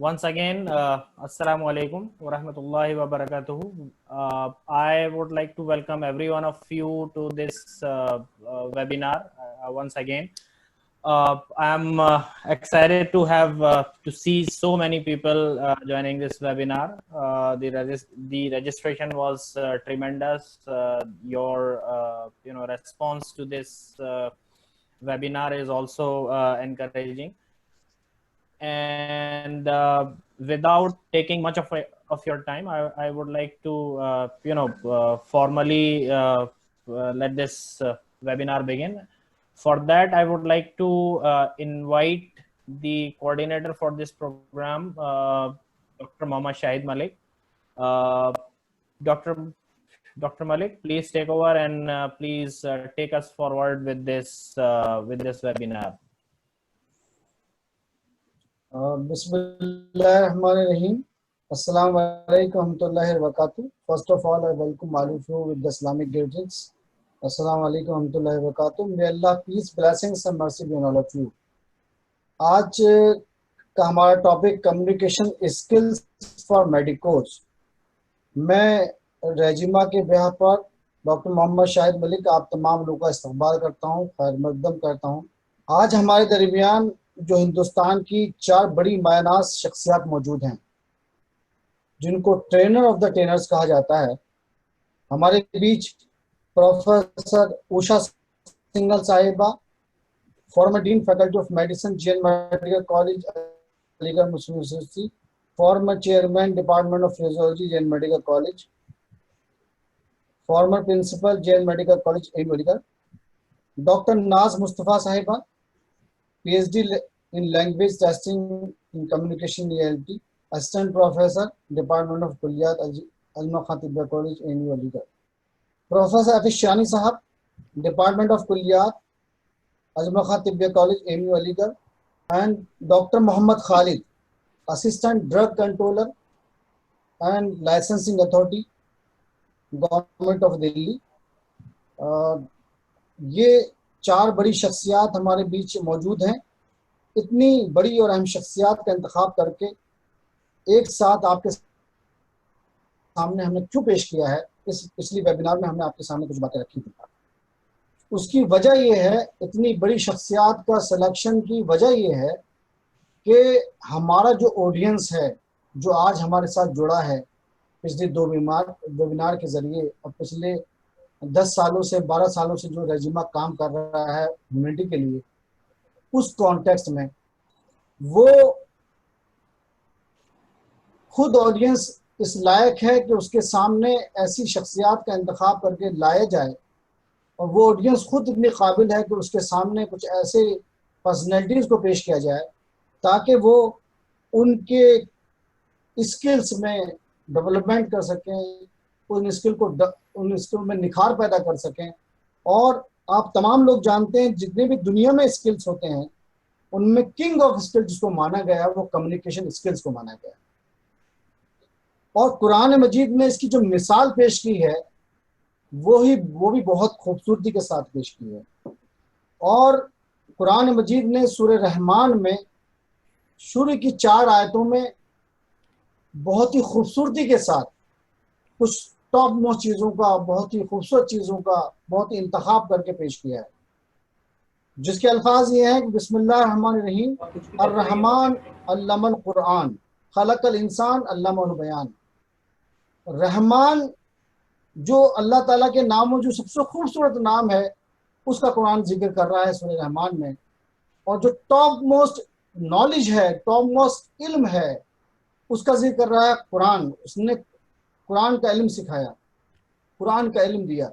Once again, Assalamu alaikum wa rahmatullahi wa barakatuhu. I would like to welcome every one of you to this webinar once again. I'm excited to have to see so many people joining this webinar. The registration was tremendous. Your response to this webinar is also encouraging. And without taking much of your time, I would like to formally let this webinar begin. For that, I would like to invite the coordinator for this program, Dr. Mohammad Shahid Malik. Dr. Malik, please take over and please take us forward with this webinar. Bismillahirrahmanirrahim. Assalamu alaikum warahmatullahi wabarakatuh. First of all, I welcome all of you with the Islamic greetings. Assalamu alaikum warahmatullahi wabarakatuh. May Allah peace, blessings and mercy be on all of you. आज का हमारा topic communication skills for medicos. मैं रेजिमा के बिहार पर doctor Mohammad Shahid Malik आप तमाम लोगों का इस्तकबाल करता हूँ, खैर मकदम करता हूँ। आज हमारे दरमियान जो हिंदुस्तान की 4 बड़ी मायनाज शख्सियत मौजूद हैं, जिनको ट्रेनर ऑफ द ट्रेनर्स कहा जाता है। हमारे बीच प्रोफेसर उषा सिंघल साहिबा, former dean faculty of medicine JN medical college Aligarh Muslim university, former chairman department of physiology JN medical college, former principal JN medical college M Aligarh. Doctor Naaz Mustafa साहिबा, PhD in language testing in communication ELT, assistant professor, Department of Kulliyat, Ajma Khan Tibbiyya College, ANU Aligarh. Professor Hafiz Shani Sahab, Department of Kulliyat, Ajma Khan Tibbiyya College, ANU Aligarh, and Dr. Muhammad Khalid, Assistant Drug Controller and Licensing Authority, Government of Delhi. ये 4 बड़ी शख्सियात हमारे बीच मौजूद हैं। इतनी बड़ी और अहम शख्सियात का इंतखाब करके एक साथ आपके सामने हमने क्यों पेश किया है, इस पिछली वेबिनार में हमने आपके सामने कुछ बातें रखी थी। उसकी वजह यह है, इतनी बड़ी शख्सियात का सिलेक्शन की वजह यह है कि हमारा जो ऑडियंस है, जो आज हमारे साथ जुड़ा है पिछले 2 वेबिनार के ज़रिए और पिछले 10 सालों से 12 सालों से जो रेजिमा काम कर रहा है ह्यूमैनिटी के लिए, उस कॉन्टेक्स्ट में वो खुद ऑडियंस इस लायक है कि उसके सामने ऐसी शख्सियात का इंतखाब करके लाया जाए, और वो ऑडियंस खुद इतनी काबिल है कि उसके सामने कुछ ऐसे पर्सनैलिटीज़ को पेश किया जाए ताकि वो उनके स्किल्स में डेवलपमेंट कर सकें, उन स्किल में निखार पैदा कर सकें। और आप तमाम लोग जानते हैं, जितने भी दुनिया में स्किल्स होते हैं उनमें किंग ऑफ स्किल्स जिसको माना गया है वो कम्युनिकेशन स्किल्स को माना गया है। और कुरान मजीद ने इसकी जो मिसाल पेश की है वो भी बहुत खूबसूरती के साथ पेश की है। और कुरान मजीद ने सूरह रहमान में शुरू की 4 आयतों में बहुत ही खूबसूरती के साथ कुछ टॉप मोस्ट चीज़ों का, बहुत ही खूबसूरत चीज़ों का बहुत ही इंतखाब करके पेश किया है, जिसके अल्फाज ये हैं कि बिस्मिल्लाहिर्रहमानिर्रहीम, अर्रहमान अल्लमल कुरान, खलकल इंसान अल्लमहुल बयान। रहमान जो अल्लाह ताला के नामों जो सबसे खूबसूरत नाम है उसका कुरान जिक्र कर रहा है सूरह रहमान में। और जो टॉप मोस्ट नॉलेज है, टॉप मोस्ट इल्म है, उसका जिक्र कर रहा है कुरान। उसने कुरान का इल्म सिखाया, कुरान का इल्म दिया।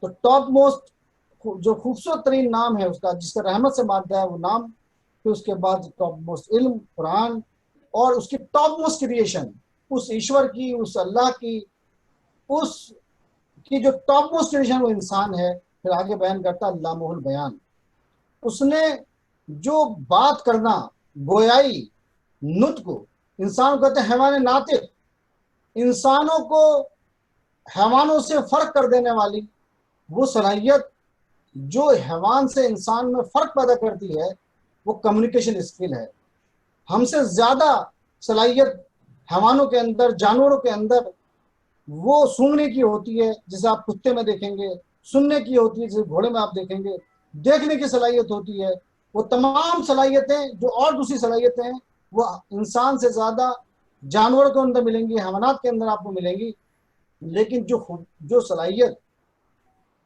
तो टॉप मोस्ट जो खूबसूरत तरीन नाम है उसका, जिसका रहमत से मानता है वो नाम, फिर उसके बाद टॉप मोस्ट इल्म कुरान, और उसकी टॉप मोस्ट क्रिएशन उस ईश्वर की, उस अल्लाह की, उसकी जो टॉप मोस्ट क्रिएशन वो इंसान है। फिर आगे बयान करता अल्लामुल बयान, उसने जो बात करना, गोयाई, नुत्क, इंसान को कहते हैं हैवान नातिक, इंसानों को हैवानों से फ़र्क कर देने वाली वो सलाहियत जो हैवान से इंसान में फ़र्क पैदा करती है वो कम्युनिकेशन स्किल है। हमसे ज़्यादा सलाहियत हैवानों के अंदर, जानवरों के अंदर वो सूंघने की होती है, जैसे आप कुत्ते में देखेंगे, सुनने की होती है जैसे घोड़े में आप देखेंगे, देखने की सलाहियत होती है। वो तमाम सलाहियतें जो और दूसरी सलाहियतें हैं वो इंसान से ज़्यादा जानवरों के अंदर मिलेंगी, हैवानात के अंदर आपको मिलेंगी। लेकिन जो सलाहियत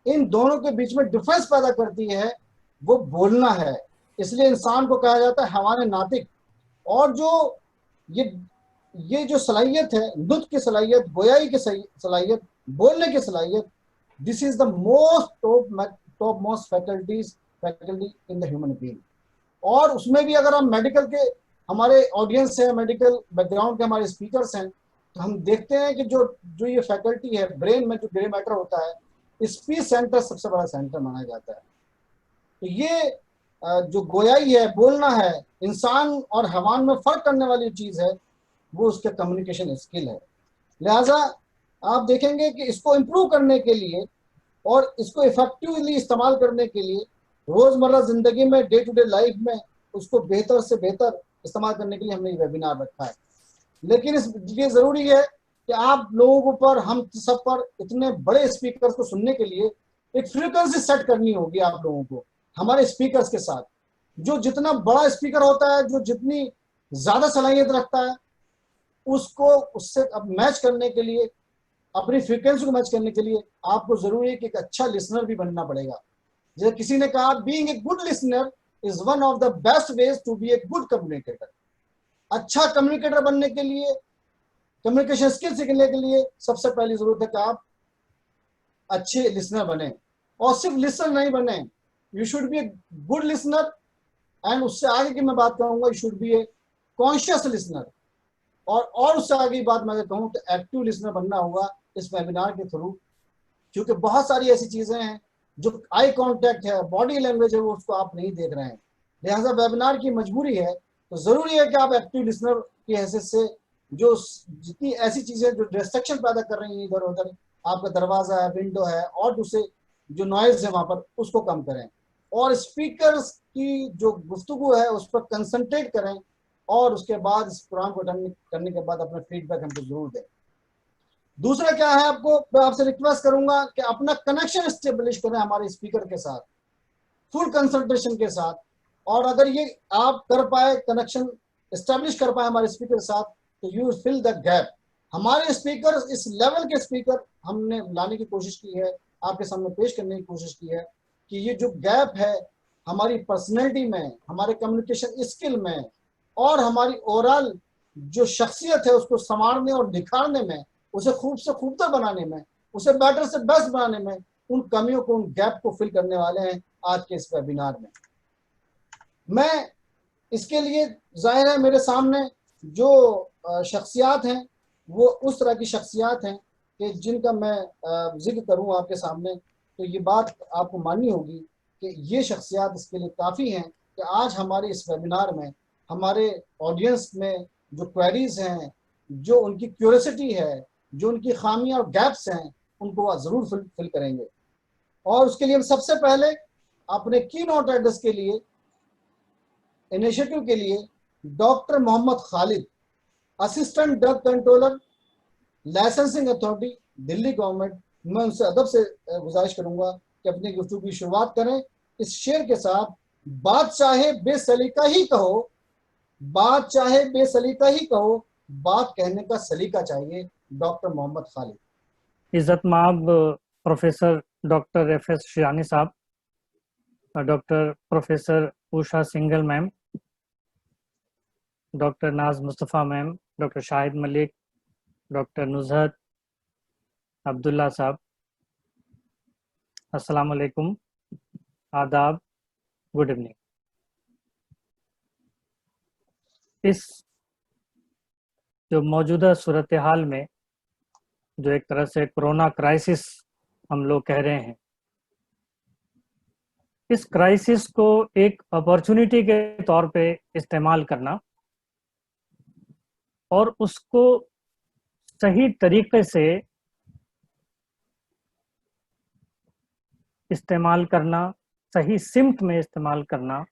इन दोनों के बीच में डिफरेंस पैदा करती है वो बोलना है। इसलिए इंसान को कहा जाता है हैवान नातिक। और जो ये ये जो सलाहियत है, नुत्क की सलाहियत, गोयाई की सलाहियत, बोलने की सलाहियत, this is the most top most faculty in the human being. और उसमें भी अगर हम मेडिकल के, हमारे ऑडियंस है, मेडिकल बैकग्राउंड के हमारे स्पीकर्स हैं, तो हम देखते हैं कि जो जो ये फैकल्टी है, ब्रेन में जो ग्रे मैटर होता है, स्पीच सेंटर सबसे बड़ा सेंटर माना जाता है। तो ये जो गोयाई है, बोलना है, इंसान और हैवान में फर्क करने वाली चीज है, वो उसके कम्युनिकेशन स्किल है। लिहाजा आप देखेंगे कि इसको इम्प्रूव करने के लिए और इसको इफेक्टिवली इस्तेमाल करने के लिए रोजमर्रा जिंदगी में, डे टू डे लाइफ में उसको बेहतर से बेहतर इस्तेमाल करने के लिए हमने ये वेबिनार रखा है। लेकिन ये जरूरी है कि आप लोगों पर, हम सब पर इतने बड़े स्पीकर को सुनने के लिए एक फ्रीक्वेंसी सेट करनी होगी आप लोगों को हमारे स्पीकर्स के साथ। जो जितना बड़ा स्पीकर होता है, जो जितनी ज्यादा सलाहियत रखता है, उसको उससे अब मैच करने के लिए, अपनी फ्रीक्वेंसी को मैच करने के लिए आपको जरूरी है कि एक अच्छा लिसनर भी बनना पड़ेगा। जैसे किसी ने कहा, being a good listener is one of the best ways to be a good communicator. अच्छा कम्युनिकेटर बनने के लिए, कम्युनिकेशन स्किल सीखने के लिए सबसे पहली जरूरत है कि आप अच्छे लिसनर बने। और सिर्फ लिसनर नहीं बने, you should be a good listener, and उससे आगे की मैं बात करूंगा, you should be a conscious listener. और उससे आगे की बात मैं अगर कहूँ तो एक्टिव लिसनर बनना होगा इस वेबिनार के थ्रू, क्योंकि बहुत सारी ऐसी चीजें हैं जो आई कांटेक्ट है, बॉडी लैंग्वेज है, वो उसको आप नहीं देख रहे हैं। लिहाजा वेबिनार की मजबूरी है, तो जरूरी है कि आप एक्टिव लिसनर की हैसियत से जो जितनी ऐसी चीजें जो डिस्ट्रक्शन पैदा कर रही हैं इधर उधर, आपका दरवाजा है, विंडो है, और दूसरे जो नॉइज है वहां पर, उसको कम करें। और स्पीकर्स की जो गुफ्तगू है उस पर कंसंट्रेट करें, और उसके बाद इस प्रोग्राम को अटेंड करने के बाद अपना फीडबैक हमको जरूर दें। दूसरा क्या है, आपको मैं आपसे रिक्वेस्ट करूंगा कि अपना कनेक्शन स्टेब्लिश करें हमारे स्पीकर के साथ, फुल कंसंट्रेशन के साथ। और अगर ये आप कर पाए, कनेक्शन स्टेब्लिश कर पाए हमारे स्पीकर के साथ, तो यू फिल द गैप। हमारे स्पीकर, इस लेवल के स्पीकर हमने लाने की कोशिश की है, आपके सामने पेश करने की कोशिश की है कि ये जो गैप है हमारी पर्सनैलिटी में, हमारे कम्युनिकेशन स्किल में, और हमारी ओवरऑल जो शख्सियत है उसको संवारने और निखारने में, उसे खूब से खूबतर बनाने में, उसे बेटर से बेस्ट बनाने में, उन कमियों को, उन गैप को फिल करने वाले हैं आज के इस वेबिनार में। मैं इसके लिए, जाहिर है मेरे सामने जो शख्सियात हैं वो उस तरह की शख्सियात हैं कि जिनका मैं जिक्र करूं आपके सामने, तो ये बात आपको माननी होगी कि ये शख्सियात इसके लिए काफ़ी हैं कि आज हमारे इस वेबिनार में हमारे ऑडियंस में जो क्वेरीज हैं, जो उनकी क्यूरियोसिटी है, जो उनकी खामियां और गैप्स हैं, उनको वह ज़रूर फिल करेंगे। और उसके लिए हम सबसे पहले अपने की नोट एड्रेस के लिए, इनिशिएटिव के लिए, doctor Mohammad Khalid, assistant drug controller, licensing authority, Delhi government, मैं उनसे अदब से गुजारिश करूंगा कि अपनी गुफ्तगू की शुरुआत करें इस शेर के साथ, बात चाहे बेसलीका ही कहो, बात चाहे बेसलीका ही कहो, बात कहने का सलीका चाहिए। डॉक्टर मोहम्मद खालिद। इज्जत माब professor doctor FS. Shirani sahab, doctor professor Usha Singhal ma'am, doctor Naaz Mustafa ma'am, doctor Shahid Malik, doctor Nuzhat Abdullah sahab, अस्सलाम वालेकुम, आदाब, गुड इवनिंग। इस जो मौजूदा सूरत हाल में, जो एक तरह से कोरोना क्राइसिस हम लोग कह रहे हैं, इस क्राइसिस को एक अपॉर्चुनिटी के तौर पे इस्तेमाल करना और उसको सही तरीके से इस्तेमाल करना, सही सिमत में इस्तेमाल करना,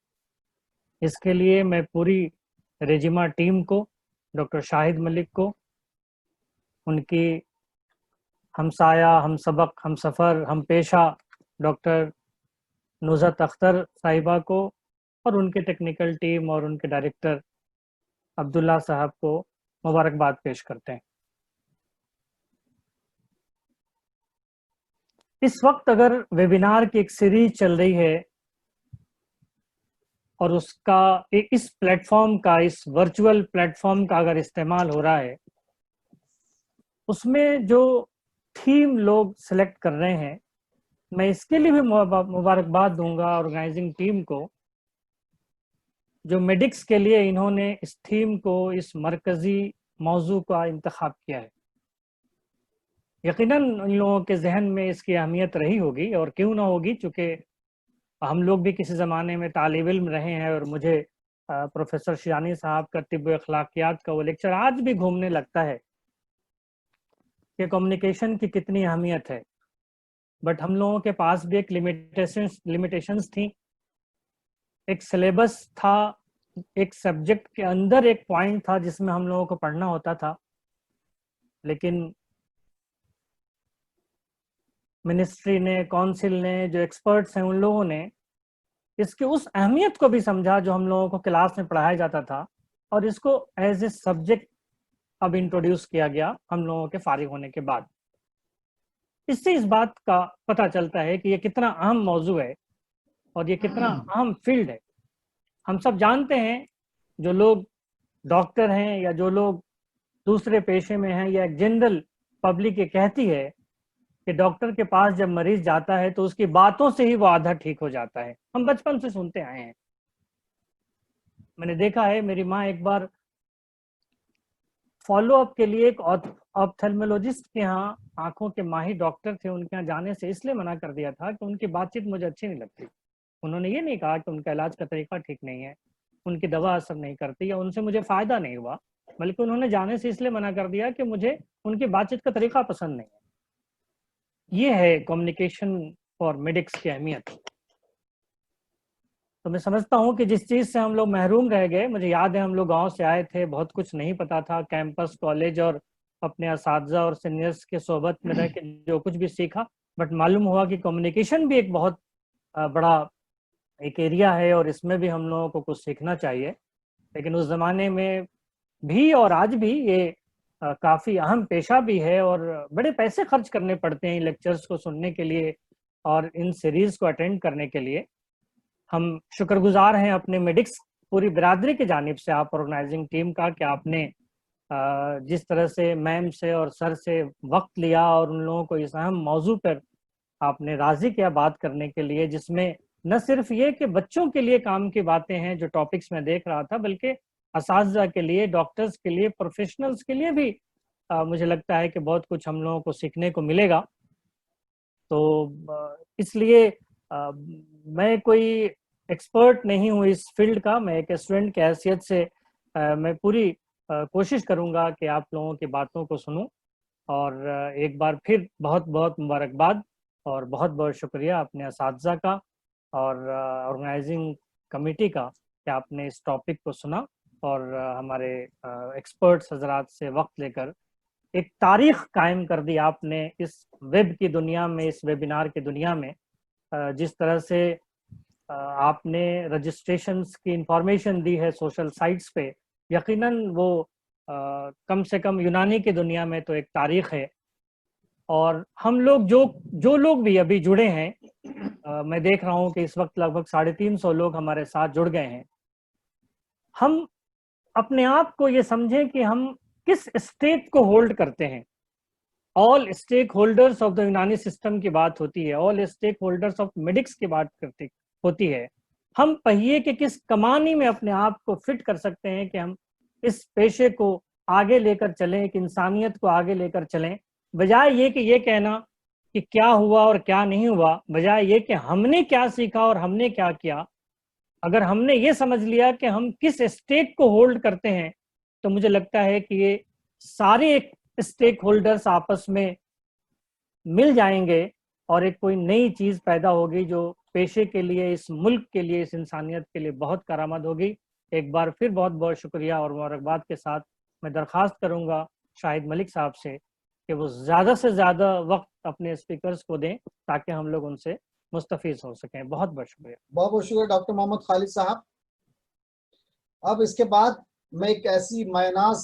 इसके लिए मैं पूरी रेजिमा टीम को, डॉक्टर शाहिद मलिक को, उनकी हमसाया, हम सबक, हम सफ़र, हम पेशा डॉक्टर नुज़हत अख्तर साहिबा को, और उनके टेक्निकल टीम और उनके डायरेक्टर अब्दुल्ला साहब को मुबारकबाद पेश करते हैं। इस वक्त अगर वेबिनार की एक सीरीज चल रही है और उसका इस प्लेटफॉर्म का, इस वर्चुअल प्लेटफॉर्म का अगर इस्तेमाल हो रहा है, उसमें जो थीम लोग सेलेक्ट कर रहे हैं, मैं इसके लिए भी मुबारकबाद दूंगा ऑर्गेनाइजिंग टीम को, जो मेडिक्स के लिए इन्होंने इस थीम को, इस मरकजी मौजू का इंतखाब किया है। यकीनन इन लोगों के जहन में इसकी अहमियत रही होगी, और क्यों ना होगी, चूँकि हम लोग भी किसी ज़माने में तालिब इल्म रहे हैं, और मुझे प्रोफेसर शियानी साहब का तिब्ब अखलाकियात का वो लेक्चर आज भी घूमने लगता है कि कम्युनिकेशन की कितनी अहमियत है। बट हम लोगों के पास भी एक लिमिटेशंस थी, एक सिलेबस था, एक सब्जेक्ट के अंदर एक पॉइंट था जिसमें हम लोगों को पढ़ना होता था, लेकिन मिनिस्ट्री ने, काउंसिल ने, जो एक्सपर्ट्स हैं, उन लोगों ने इसके उस अहमियत को भी समझा जो हम लोगों को क्लास में पढ़ाया जाता था, और इसको एज ए सब्जेक्ट अब इंट्रोड्यूस किया गया हम लोगों के फारिग होने के बाद। इससे इस बात का पता चलता है कि ये कितना अहम मौजू है और ये कितना अहम फील्ड है। हम सब जानते हैं, जो लोग डॉक्टर हैं या जो लोग दूसरे पेशे में हैं, या एक जनरल पब्लिक ये कहती है कि डॉक्टर के पास जब मरीज जाता है तो उसकी बातों से ही वो आधा ठीक हो जाता है। हम बचपन से सुनते आए हैं। मैंने देखा है, मेरी माँ एक बार फॉलो अप के लिए एक ऑप्थेल्मोलॉजिस्ट के यहाँ, आंखों के माहिर डॉक्टर थे, उनके यहाँ जाने से इसलिए मना कर दिया था कि उनकी बातचीत मुझे अच्छी नहीं लगती। उन्होंने ये नहीं कहा कि उनका इलाज का तरीका ठीक नहीं है, उनकी दवा असर नहीं करती, या उनसे मुझे फायदा नहीं हुआ, बल्कि उन्होंने जाने से इसलिए मना कर दिया कि मुझे उनकी बातचीत का तरीका पसंद नहीं है। ये है कम्युनिकेशन फॉर मेडिक्स की अहमियत। तो मैं समझता हूँ कि जिस चीज़ से हम लोग महरूम रह गए, मुझे याद है हम लोग गांव से आए थे, बहुत कुछ नहीं पता था, कैंपस, कॉलेज और अपने असातिज़ा और सीनियर्स के सोबत में रह के जो कुछ भी सीखा, बट मालूम हुआ कि कम्युनिकेशन भी एक बहुत बड़ा एक एरिया है और इसमें भी हम लोगों को कुछ सीखना चाहिए। लेकिन उस ज़माने में भी और आज भी ये काफ़ी अहम पेशा भी है, और बड़े पैसे खर्च करने पड़ते हैं लेक्चर्स को सुनने के लिए और इन सीरीज़ को अटेंड करने के लिए। हम शुक्रगुजार हैं अपने मेडिक्स पूरी बिरादरी की जानिब से, आप ऑर्गेनाइजिंग टीम का, कि आपने जिस तरह से मैम से और सर से वक्त लिया और उन लोगों को इस अहम मौजू पर आपने राज़ी किया बात करने के लिए, जिसमें न सिर्फ ये कि बच्चों के लिए काम की बातें हैं जो टॉपिक्स में देख रहा था, बल्कि असातिज़ा के लिए, डॉक्टर्स के लिए, प्रोफेशनल्स के लिए भी मुझे लगता है कि बहुत कुछ हम लोगों को सीखने को मिलेगा। तो इसलिए मैं कोई एक्सपर्ट नहीं हूँ इस फील्ड का, मैं एक स्टूडेंट की हैसियत से मैं पूरी कोशिश करूँगा कि आप लोगों की बातों को सुनूं। और एक बार फिर बहुत बहुत मुबारकबाद और बहुत बहुत शुक्रिया अपने असातिज़ा का और ऑर्गेनाइजिंग कमेटी का कि आपने इस टॉपिक को सुना और हमारे एक्सपर्ट्स हजरात से वक्त लेकर एक तारीख कायम कर दी आपने इस वेब की दुनिया में, इस वेबिनार की दुनिया में। जिस तरह से आपने रजिस्ट्रेशंस की इंफॉर्मेशन दी है सोशल साइट्स पे, यकीनन वो कम से कम यूनानी की दुनिया में तो एक तारीख है। और हम लोग जो लोग भी अभी जुड़े हैं, मैं देख रहा हूँ कि इस वक्त लगभग 350 लोग हमारे साथ जुड़ गए हैं। हम अपने आप को ये समझें कि हम किस स्टेक को होल्ड करते हैं। All stake holders of the Unani system की बात होती है, all stake holders of medics की बात करती होती है। हम पहिए के किस कमानी में अपने आप को फिट कर सकते हैं कि हम इस पेशे को आगे लेकर चलें, एक इंसानियत को आगे लेकर चलें, बजाय ये कि ये कहना कि क्या हुआ और क्या नहीं हुआ, बजाय ये कि हमने क्या सीखा और हमने क्या किया। अगर हमने ये समझ लिया कि हम किस स्टेक को होल्ड करते हैं, तो मुझे लगता है कि ये सारे स्टेक होल्डर्स आपस में मिल जाएंगे और एक कोई नई चीज पैदा होगी जो पेशे के लिए, इस मुल्क के लिए, इस इंसानियत के लिए बहुत करामद होगी। एक बार फिर बहुत बहुत शुक्रिया और मुबारकबाद के साथ मैं दरख्वास्त करूंगा शाहिद मलिक साहब से कि वो ज़्यादा से ज़्यादा वक्त अपने स्पीकर्स को दें ताकि हम लोग उनसे मुस्तफ़ीज़ हो सकें। बहुत बहुत शुक्रिया। बहुत बहुत शुक्रिया डॉक्टर मोहम्मद खालिद साहब। अब इसके बाद मैं एक ऐसी मायनाज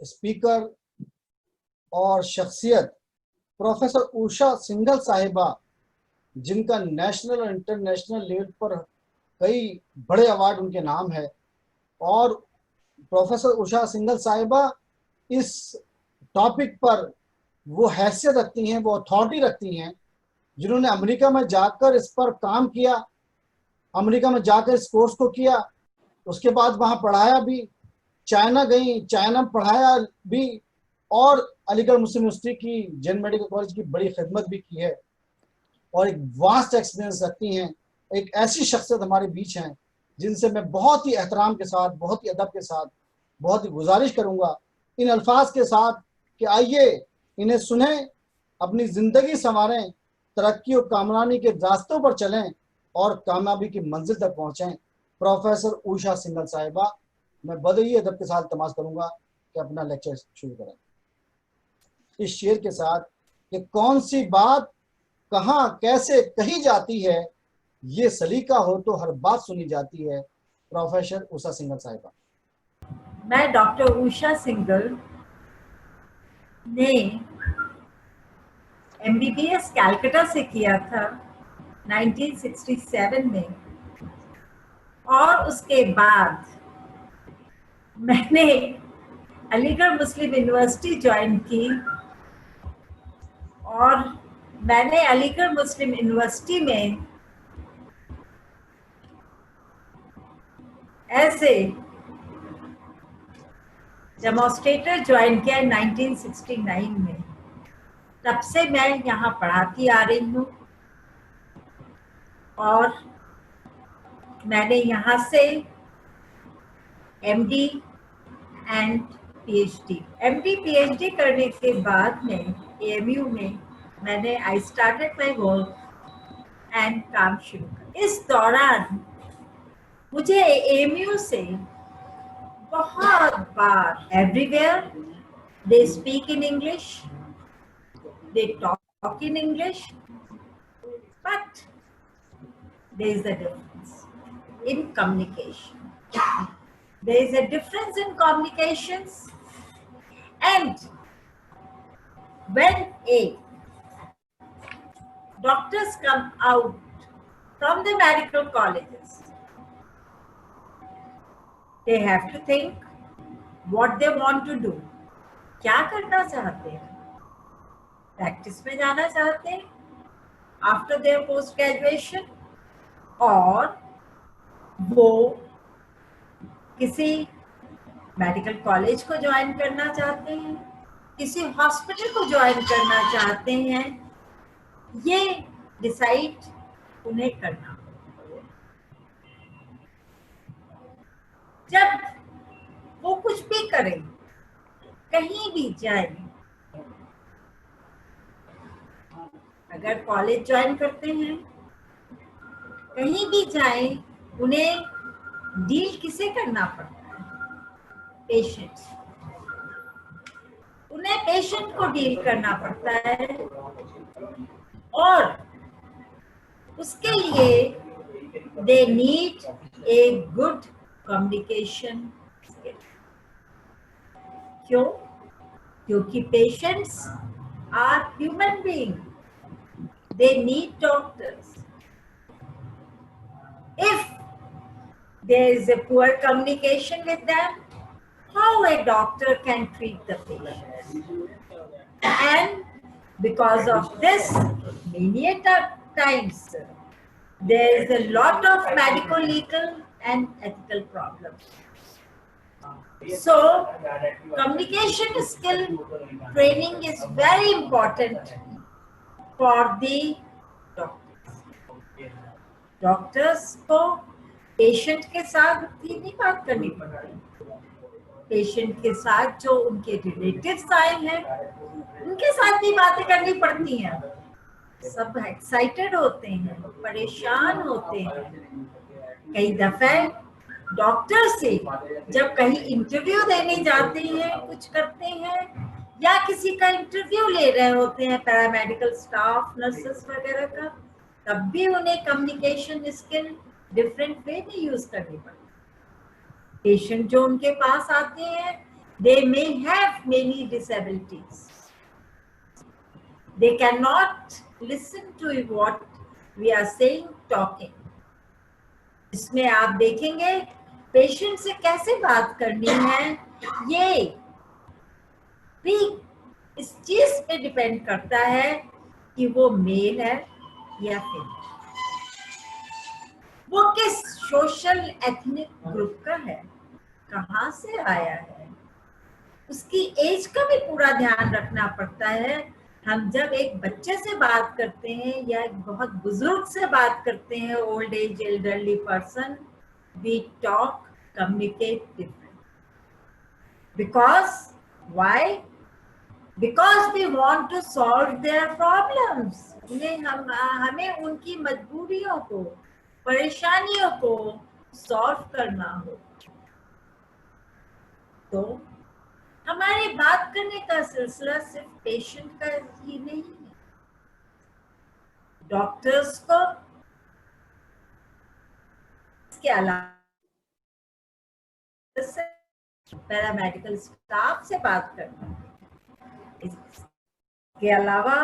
स्पीकर और शख्सियत प्रोफेसर उषा सिंघल साहिबा, जिनका नेशनल और इंटरनेशनल लेवल पर कई बड़े अवार्ड उनके नाम है, और प्रोफेसर उषा सिंघल साहिबा इस टॉपिक पर वो हैसियत रखती हैं, वो अथॉरिटी रखती हैं, जिन्होंने अमेरिका में जाकर इस पर काम किया, अमेरिका में जाकर इस कोर्स को किया, उसके बाद वहाँ पढ़ाया भी, चाइना गई, चाइना में पढ़ाया भी, और अलीगढ़ मुस्लिम यूनिवर्सिटी की जैन मेडिकल कॉलेज की बड़ी खिदमत भी की है, और एक वास्ट एक्सपीरियंस रखती हैं। एक ऐसी शख्सियत हमारे बीच हैं जिनसे मैं बहुत ही एहतराम के साथ, बहुत ही अदब के साथ, बहुत ही गुजारिश करूँगा इन अल्फाज के साथ कि आइए इन्हें सुने, अपनी ज़िंदगी संवारें, तरक्की और कामयाबी के रास्तों पर चलें और कामयाबी की मंजिल तक पहुँचें। प्रोफेसर उषा सिंघल साहिबा, मैं बड़े ही अदब के साथ तमाश करूँगा कि अपना लेक्चर शुरू करें इस शेर के साथ कि कौन सी बात कहाँ कैसे कही जाती है, ये सलीका हो तो हर बात सुनी जाती है। प्रोफेसर उषा सिंघल साहिबा। मैं डॉक्टर उषा सिंघल ने MBBS कैलकाटा से किया था 1967 में, और उसके बाद मैंने अलीगढ़ मुस्लिम यूनिवर्सिटी ज्वाइन की, और मैंने अलीगढ़ मुस्लिम यूनिवर्सिटी में एज ए डेमोन्स्ट्रेटर ज्वाइन किया 1969 में। तब से मैं यहाँ पढ़ाती आ रही हूँ, और मैंने यहाँ से MD एंड PhD करने के बाद में AMU में मैंने I started my work and काम शुरू किया। इस दौरान मुझे AMU से बहुत बार everywhere they speak in English, they talk in English, but there is a difference in communication. There is a difference in communications, and when doctors come out from the medical colleges, they have to think what they want to do. क्या करना चाहते हैं? Practice में जाना चाहते हैं after their post graduation, और वो किसी मेडिकल कॉलेज को ज्वाइन करना चाहते हैं, किसी हॉस्पिटल को ज्वाइन करना चाहते हैं, ये डिसाइड उन्हें करना। जब वो कुछ भी करें, कहीं भी जाएं, अगर कॉलेज ज्वाइन करते हैं, कहीं भी जाएं, उन्हें डील किसे करना पड़ता है? पेशेंट। उन्हें पेशेंट को डील करना पड़ता है, और उसके लिए they need a good communication skill. क्यों? क्योंकि patients are human being, they need doctors. If there is a poor communication with them, how a doctor can treat the patient? And because of this, many times there is a lot of medical, legal and ethical problems. So communication skill training is very important for the doctors. Doctors को patient के साथ नहीं बात करनी पड़ती, patient के साथ जो उनके रिलेटिव्स आए हैं उनके साथ भी बातें करनी पड़ती हैं। सब एक्साइटेड होते हैं, परेशान होते हैं। कई दफे डॉक्टर से जब कहीं इंटरव्यू देने जाते हैं, कुछ करते हैं, या किसी का इंटरव्यू ले रहे होते हैं पैरामेडिकल स्टाफ, नर्सेस वगैरह का, तब भी उन्हें कम्युनिकेशन स्किल डिफरेंट वे में यूज करनी पड़ती है। पेशेंट जो उनके पास आते हैं, they may have many disabilities. They cannot listen to what we are saying, talking. इसमें आप देखेंगे पेशेंट से कैसे बात करनी है, ये भी इस चीज पे डिपेंड करता है कि वो मेल है या फीमेल, वो किस सोशल एथनिक ग्रुप का है, कहाँ से आया है, उसकी एज का भी पूरा ध्यान रखना पड़ता है। हम जब एक बच्चे से बात करते हैं या एक बहुत बुजुर्ग से बात करते हैं, old age elderly person, we talk, communicate different. Because why? Because we want to solve their problems. हमें उनकी मजबूरियों को, परेशानियों को सॉल्व करना हो। तो हमारे बात करने का सिलसिला सिर्फ पेशेंट का ही नहीं है, डॉक्टर्स को इसके अलावा पैरामेडिकल स्टाफ से बात करना, इसके अलावा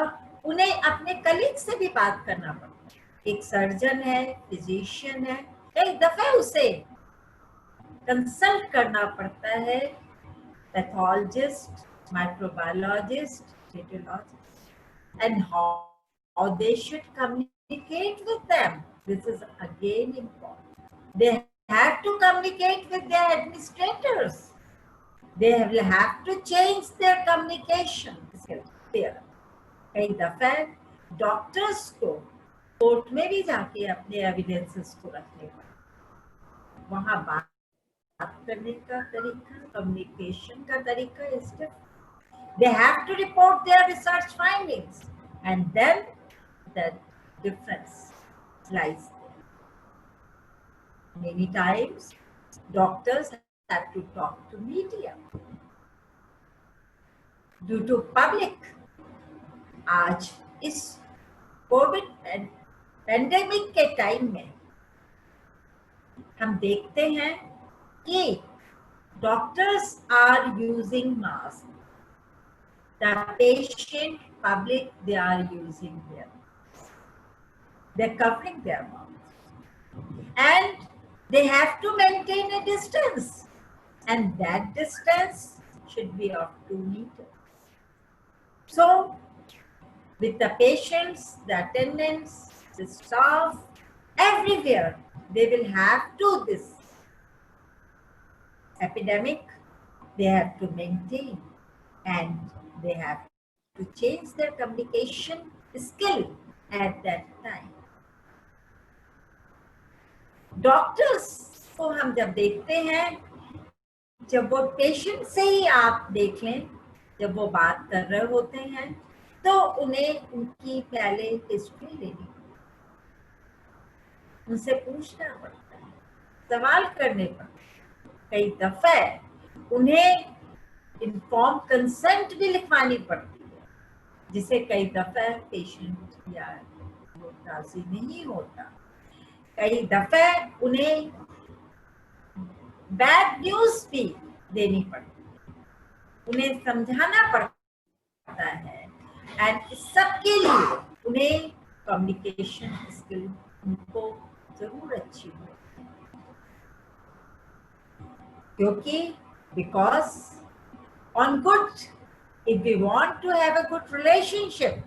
उन्हें अपने कलीग से भी बात करना पड़ता है। एक सर्जन है, फिजिशियन है, कई दफे उसे कंसल्ट करना पड़ता है pathologist, microbiologist, radiologist, and how they should communicate with them. This is again important. They have to communicate with their administrators. They will have to change their communication skills. कई दफे doctors को court में भी जाके अपने evidences को रखने पड़ते, वहां बात करने का तरीका, कम्युनिकेशन का तरीका is different. They have to report their research findings, and then the difference lies there. Many times, doctors have to talk to media. Due to public, आज इस कोविड पेंडेमिक के टाइम में हम देखते हैं कि doctors are using mask. The patient, public, they are using their masks. They're covering their mouths, and they have to maintain a distance, and that distance should be of 2 meters. So, with the patients, the attendants, the staff, everywhere, they will have to this epidemic, they have to maintain, and they have to change their communication skill at that time. Doctors को हम जब देखते हैं, जब वो patient से ही आप देख लें, जब वो बात कर रहे होते हैं, तो उन्हें उनकी पहले हिस्ट्री लेनी पड़ती है, उनसे पूछना पड़ता है, सवाल करने पड़ते हैं। कई दफे उन्हें इन्फॉर्म कंसेंट भी लिखवानी पड़ती है, जिसे कई दफे पेशेंट या राजी नहीं होता। कई दफे उन्हें बैड न्यूज भी देनी पड़ती है, उन्हें समझाना पड़ता है, एंड इस सब के लिए उन्हें कम्युनिकेशन स्किल उनको जरूर अच्छी हो, क्योंकि because on good, if we want to have a good relationship,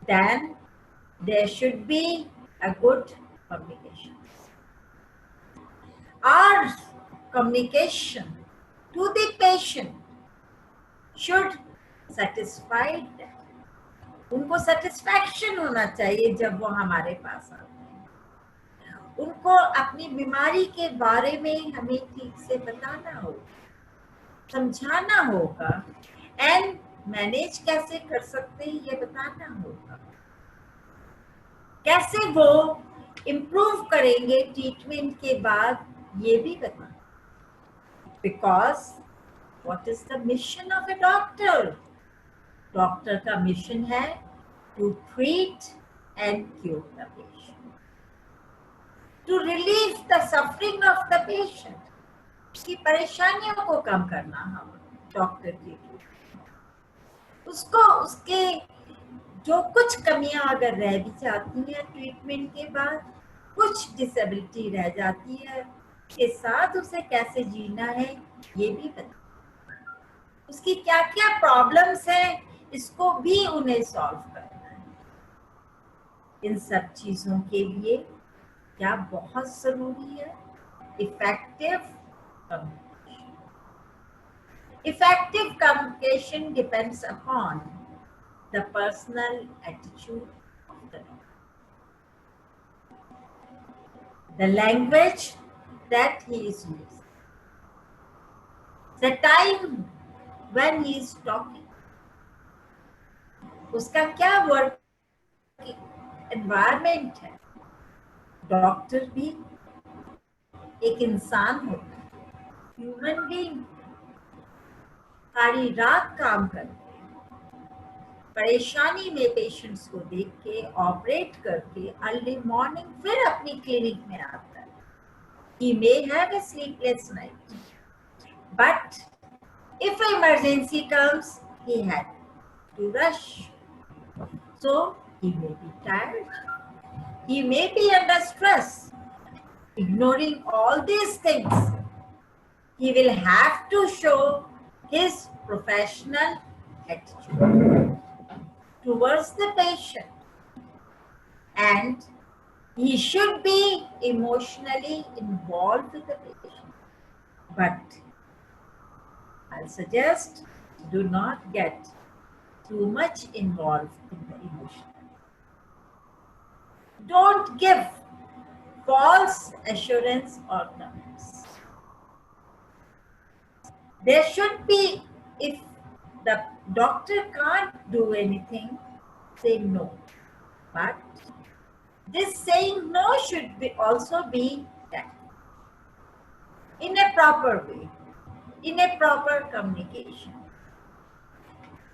then there should be a good communication. Our communication to the patient should satisfy them. उनको satisfaction होना चाहिए जब वो हमारे पास आते हैं। उनको अपनी बीमारी के बारे में हमें ठीक से बताना होगा, समझाना होगा, एंड मैनेज कैसे कर सकते हैं ये बताना होगा। कैसे वो इम्प्रूव करेंगे ट्रीटमेंट के बाद, ये भी बताएं। Because what is the mission of a doctor? Doctor का मिशन है to treat and cure the patient, to relieve the suffering of the patient, उसकी परेशानियों को कम करना हम डॉक्टर की उसको उसके जो कुछ कमियां अगर रह भी जाती हैं ट्रीटमेंट के बाद, कुछ डिसेबिलिटी रह जाती है, के साथ उसे कैसे जीना है ये भी बता, उसकी क्या क्या प्रॉब्लम्स हैं इसको भी उन्हें सॉल्व करना है। इन सब चीजों के लिए क्या बहुत जरूरी है? Effective communication. Effective communication depends upon the personal attitude of the doctor, the language that he is using, the time when he is talking, उसका क्या वर्क एनवायरमेंट है। डॉक्टर भी एक इंसान होता है, ह्यूमन बीइंग, सारी रात काम करते, परेशानी में पेशेंट्स को देख के ऑपरेट करके अर्ली मॉर्निंग फिर अपनी क्लिनिक में आता है। He may have a sleepless night, but if emergency comes, he had to rush. So he may be tired, he may be under stress. Ignoring all these things, he will have to show his professional attitude towards the patient, and he should be emotionally involved with the patient. But I suggest do not get too much involved in the emotion. Don't give false assurance or comments. There should be, if the doctor can't do anything, say no. But this saying no should be also be done in a proper way, in a proper communication.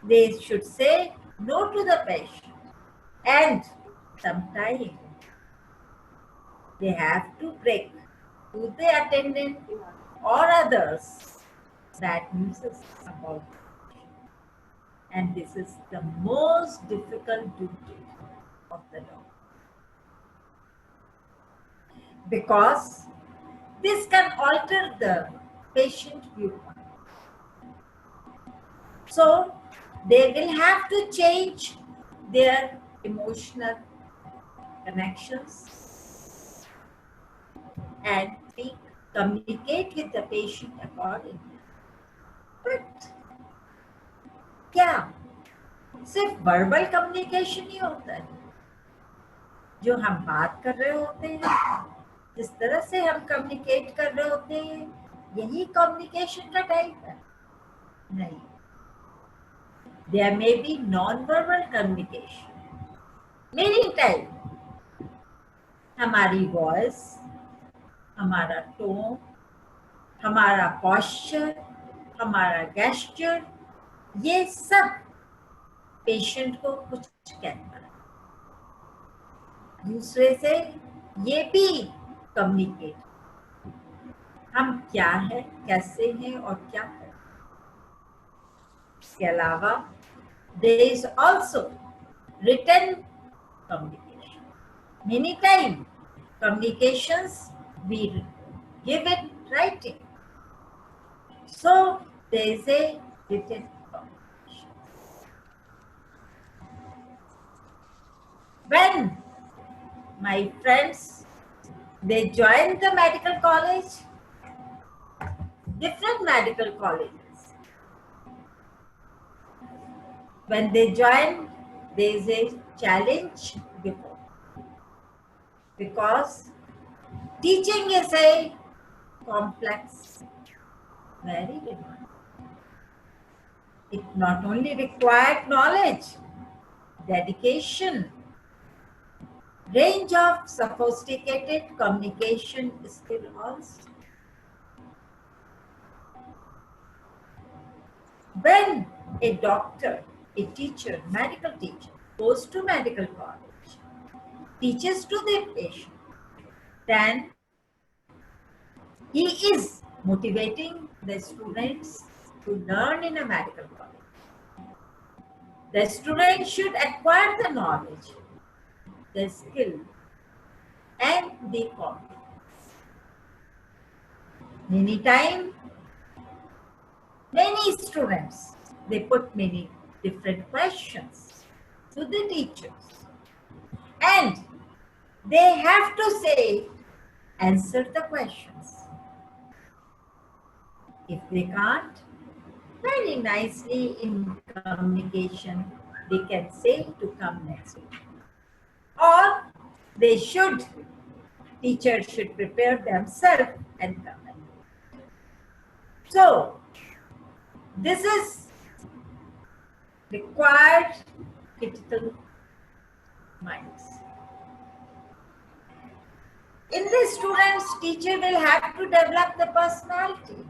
They should say no to the patient, and sometimes they have to break to the attendant or others bad news about it. And this is the most difficult duty of the doctor, because this can alter the patient viewpoint. So they will have to change their emotional connections and communicate with the patient accordingly. But क्या सिर्फ verbal communication ही होता है? जो हम बात कर रहे होते हैं, जिस तरह से हम कम्युनिकेट कर रहे होते हैं, यही कम्युनिकेशन का टाइप है? नहीं। There may be non-verbal communication. Many times हमारी वॉइस, हमारा टोन, हमारा पॉस्चर, हमारा गेस्चर, ये सब पेशेंट को कुछ कहता है। दूसरे से ये भी कम्युनिकेट, हम क्या है, कैसे हैं और क्या करें। इसके अलावा there is also written communication. Many times communications we give it writing. So there is a written communication. When my friends, they joined the medical college, different medical colleges, when they join, there is a challenge before, because teaching is a complex, very demanding. It not only required knowledge, dedication, range of sophisticated communication skill also. When a doctor, a teacher, medical teacher goes to medical college, teaches to the patient, then he is motivating the students to learn in a medical college. The student should acquire the knowledge, the skill, and the confidence. Many times, many students, they put many different questions to the teachers, and they have to say, answer the questions. If they can't, very nicely in communication, they can say to come next week. Or they should, teachers should prepare themselves and come in. So, this is required critical minds. In the students, teacher will have to develop the personality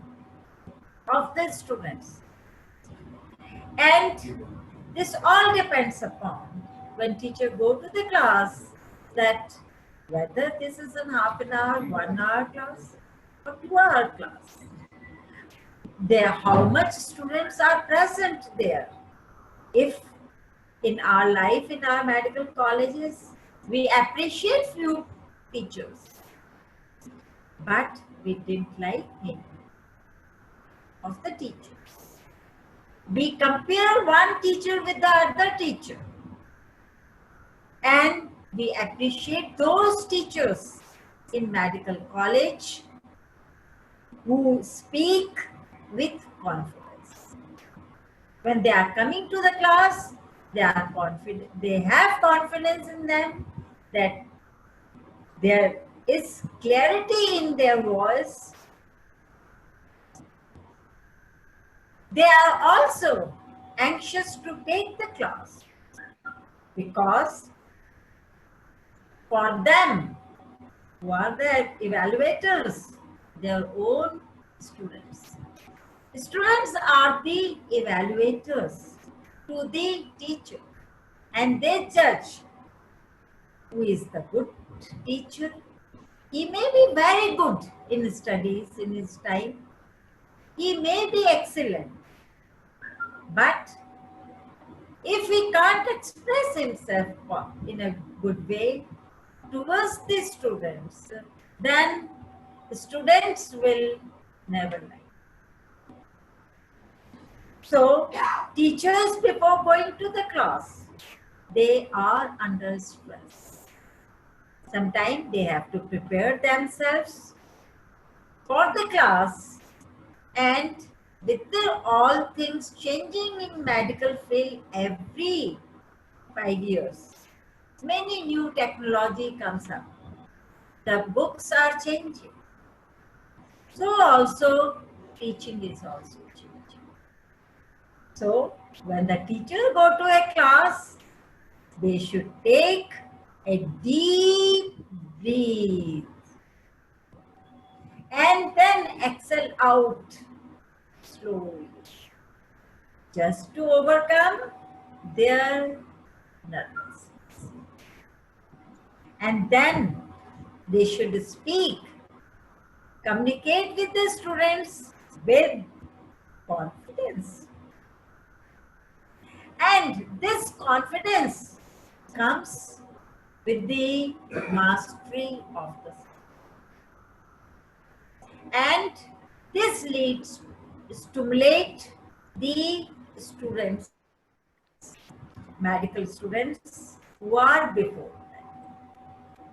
of the students. And this all depends upon when teacher go to the class, that whether this is an half an hour, 1 hour class or 2 hour class. There, how much students are present there. If in our life, in our medical colleges, we appreciate few teachers, but we didn't like many of the teachers. We compare one teacher with the other teacher, and we appreciate those teachers in medical college who speak with confidence. When they are coming to the class, they are confident, they have confidence in them, that there is clarity in their voice. They are also anxious to take the class, because for them, who are the evaluators, their own students. Students are the evaluators to the teacher, and they judge who is the good teacher. He may be very good in studies in his time. He may be excellent. But if he can't express himself in a good way towards the students, then the students will never like. So, teachers, before going to the class, they are under stress. Sometimes they have to prepare themselves for the class, and with all things changing in medical field every 5 years, many new technology comes up. The books are changing. So also teaching is also changing. So when the teacher go to a class, they should take a deep breath and then exhale out slowly, just to overcome their nervousness. And then they should speak, communicate with the students with confidence. And this confidence comes with the mastery of the subject. And this leads to stimulate the students, medical students who are before them.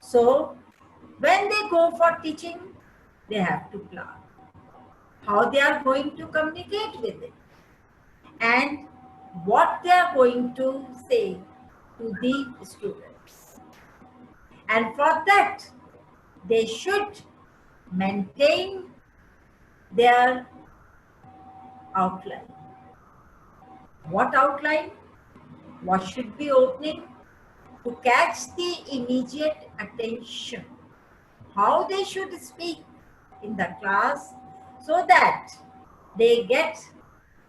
So when they go for teaching, they have to plan how they are going to communicate with it and what they are going to say to the students. And for that, they should maintain their outline. What outline? What should be opening? to catch the immediate attention, how they should speak in the class so that they get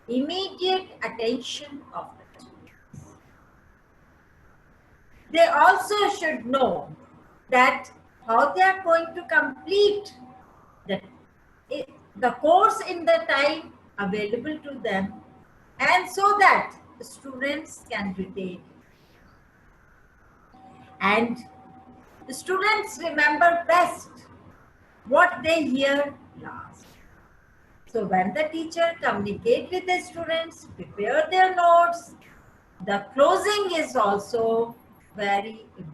immediate attention of the students. They also should know that how they are going to complete the course in the time available to them, and so that the students can retain it. And the students remember best what they hear last. So when the teacher communicates with the students, prepare their notes, the closing is also very important.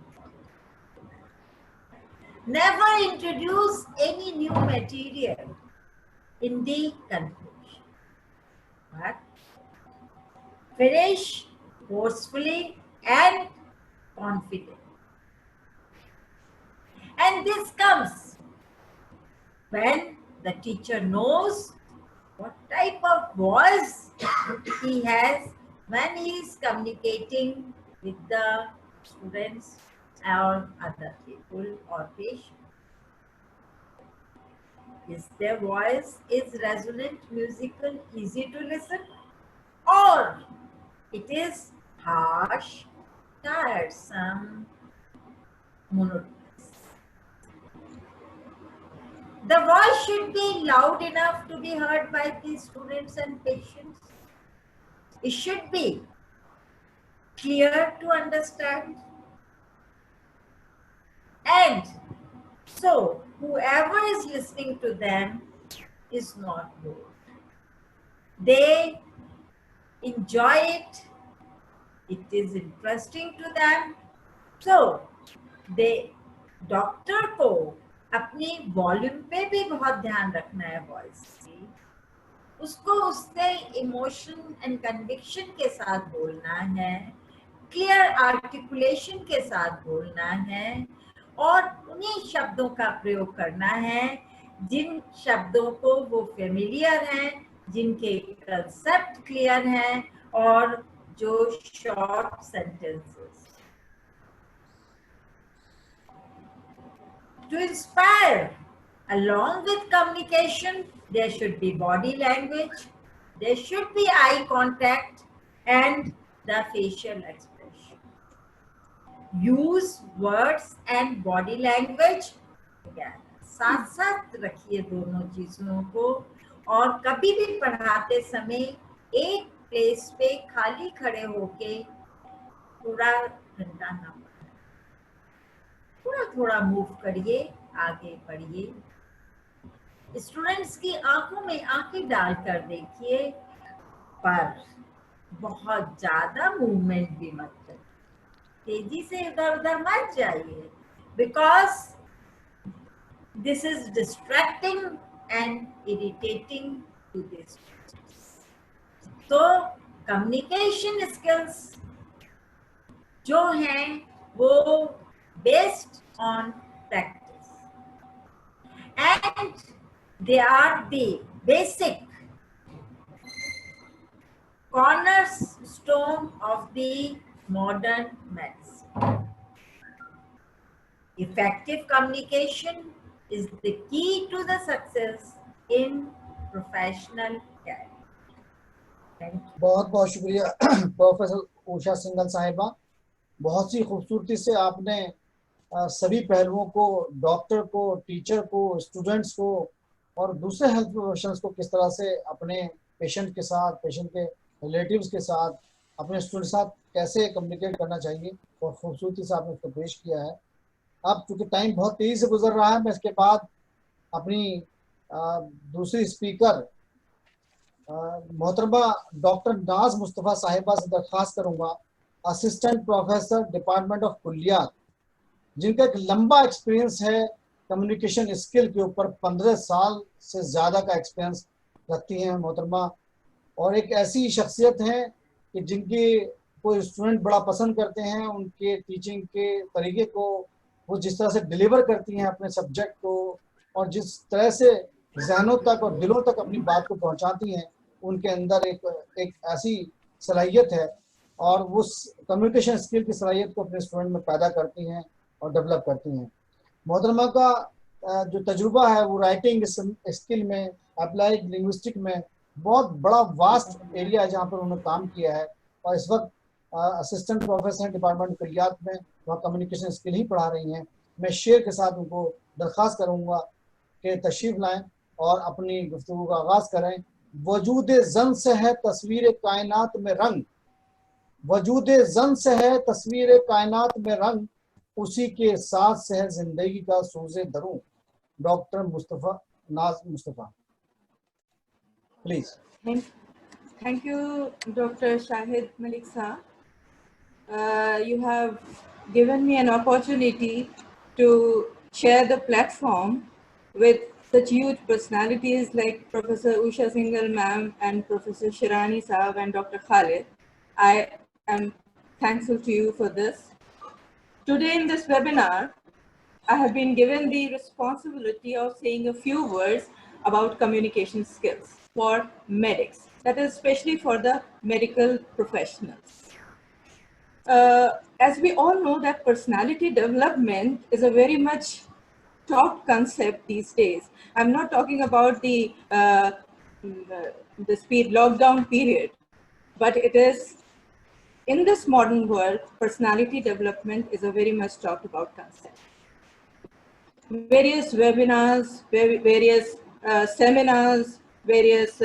Never introduce any new material in the conclusion, but finish forcefully and confidently. And this comes when the teacher knows what type of voice he has when he is communicating with the students or other people or patients. Is their voice is resonant, musical, easy to listen, or it is harsh, tiresome, monotonous? The voice should be loud enough to be heard by the students and patients. It should be clear to understand. And so whoever is listening to them is not bored. They enjoy it. It is interesting to them. So doctor को अपनी volume पे भी बहुत ध्यान रखना है voice की, उसको उससे इमोशन एंड कन्विक्शन के साथ बोलना है, क्लियर आर्टिकुलेशन के साथ बोलना है, और उन्हीं शब्दों का प्रयोग करना है जिन शब्दों को वो फेमिलियर हैं, जिनके कंसेप्ट क्लियर हैं, और जो short sentences. To inspire, along with communication, there should be body language, there should be eye contact and the facial expression. Use words and body language together. साथ साथ रखिए दोनों चीजों को, और कभी भी पढ़ाते समय एक प्लेस पे खाली खड़े होके पूरा घंटा ना, थोड़ा थोड़ा मूव करिए, आगे बढ़िए. स्टूडेंट्स की आंखों में आंखें डालकर देखिए, पर बहुत ज्यादा मूवमेंट भी मत करिए, तेजी से इधर उधर मत जाइए, because this is distracting and irritating to this. तो कम्युनिकेशन स्किल्स जो हैं वो based on practice, and they are the basic cornerstone of the modern medicine. Effective communication is the key to the success in professional career. Thank you. बहुत बहुत शुक्रिया professor Usha Singhal साहिबा. बहुत सी खूबसूरती से आपने सभी पहलुओं को, डॉक्टर को, टीचर को, स्टूडेंट्स को और दूसरे हेल्थ प्रोफेशनल्स को किस तरह से अपने पेशेंट के साथ, पेशेंट के रिलेटिव्स के साथ, अपने स्टूडेंट के साथ कैसे कम्युनिकेट करना चाहिए, और खूबसूरती से आपने उसको पेश किया है. अब चूँकि टाइम बहुत तेज़ी से गुजर रहा है, मैं इसके बाद अपनी दूसरी स्पीकर मोहतरमा डॉक्टर नाज मुस्तफ़ा साहिबा से दरख्वास्त करूँगा, असिस्टेंट प्रोफेसर डिपार्टमेंट ऑफ कुलियात, जिनका एक लंबा एक्सपीरियंस है कम्युनिकेशन स्किल के ऊपर. 15 साल से ज़्यादा का एक्सपीरियंस रखती हैं मोहतरमा, और एक ऐसी शख्सियत हैं कि जिनकी कोई स्टूडेंट बड़ा पसंद करते हैं. उनके टीचिंग के तरीके को, वो जिस तरह से डिलीवर करती हैं अपने सब्जेक्ट को, और जिस तरह से जहनों तक और दिलों तक अपनी बात को पहुंचाती हैं, उनके अंदर एक ऐसी सलाहियत है. और उस कम्युनिकेशन स्किल की सलाहियत को अपने स्टूडेंट में पैदा करती हैं और डेवलप करती हैं। मोहतरमा का जो तजुर्बा है वो राइटिंग स्किल में, अप्लाइड लिंग्विस्टिक में बहुत बड़ा वास्ट एरिया है जहाँ पर उन्होंने काम किया है, और इस वक्त असिस्टेंट प्रोफेसर डिपार्टमेंट कुलियात में वहाँ कम्युनिकेशन स्किल ही पढ़ा रही हैं। मैं शेर के साथ उनको दरख्वास्त करूँगा कि तशरीफ़ लाएँ और अपनी गुफ्तगू का आगाज़ करें। वजूद जन से है तस्वीर कायनात में रंग, वजूद जन से है तस्वीर कायनात में रंग, उसी के साथ से है जिंदगी का सूज़े दरूं। डॉक्टर मुस्तफ़ा नाज Mustafa, please. Thank you, Dr. Shahid Malik Sir. You have given me an opportunity to share the platform with such huge personalities like Professor Usha Singhal ma'am and Professor Shirani Saab and Dr. Khalid. I am thankful to you for this. Today in this webinar, I have been given the responsibility of saying a few words about communication skills for medics, that is especially for the medical professionals. As we all know that personality development is a very much talked concept these days. I'm not talking about the lockdown period, but it is in this modern world, personality development is a very much talked about concept. Various webinars, various seminars, various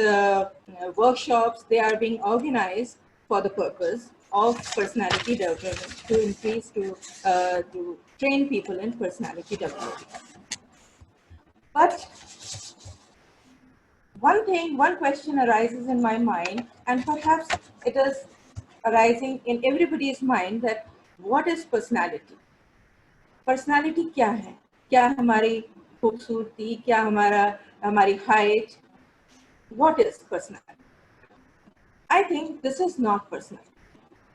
workshops, they are being organized for the purpose of personality development, to increase, to train people in personality development. But one question arises in my mind, and perhaps it is arising in everybody's mind, that what is personality? Personality क्या है? क्या हमारी खूबसूरती, क्या हमारी height? What is personality? I think this is not personality.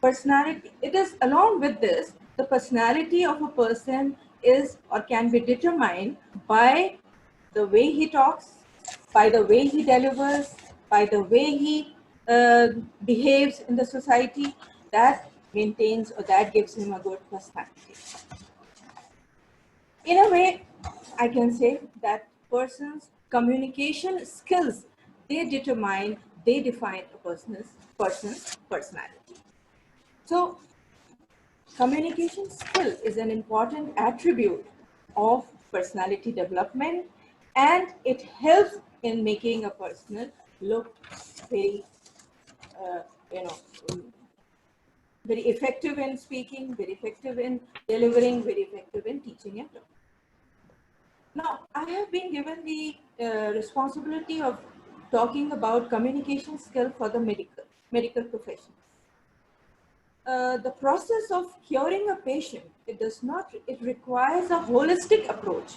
Personality, it is along with this, the personality of a person is or can be determined by the way he talks, by the way he delivers, by the way he behaves in the society. That maintains or that gives him a good personality. In a way, I can say that person's communication skills, they define a person's personality. So, communication skill is an important attribute of personality development, and it helps in making a person look very, very effective in speaking, very effective in delivering, very effective in teaching and learning. Now, I have been given the responsibility of talking about communication skill for the medical profession. The process of curing a patient, it requires a holistic approach,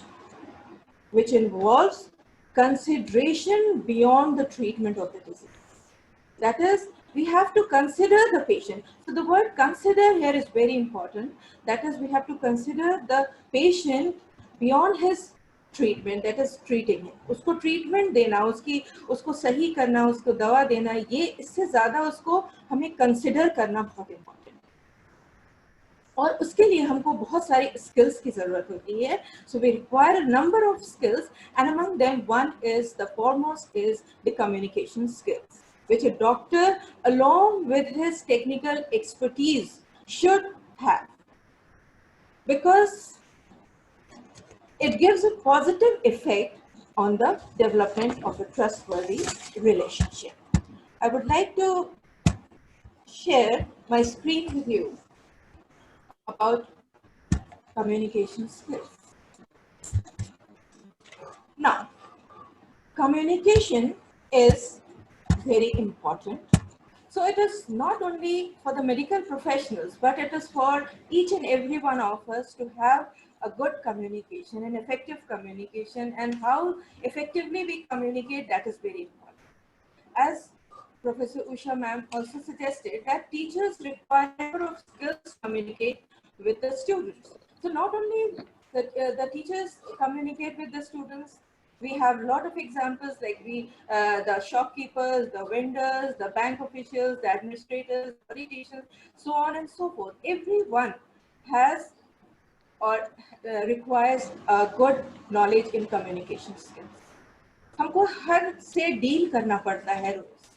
which involves consideration beyond the treatment of the disease. That is, we have to consider the patient. So the word consider here is very important. That is, we have to consider the patient beyond his treatment, that is treating him. उसको treatment देना, उसको सही करना, उसको दवा देना, ये इससे ज़्यादा उसको हमें consider करना बहुत important है. और उसके लिए हमको बहुत सारी skills की ज़रूरत होती है. So we require a number of skills, and among them the foremost is the communication skills, which a doctor, along with his technical expertise, should have, because it gives a positive effect on the development of a trustworthy relationship. I would like to share my screen with you about communication skills. Now, communication is very important. So it is not only for the medical professionals, but it is for each and every one of us to have a good communication, an effective communication, and how effectively we communicate, that is very important. As Professor Usha ma'am also suggested, that teachers require a number of skills to communicate with the students. So not only the teachers communicate with the students, We have a lot of examples like the shopkeepers, the vendors, the bank officials, the administrators, politicians, so on and so forth. Everyone has or requires a good knowledge in communication skills. हमको हर से deal करना पड़ता है रोज,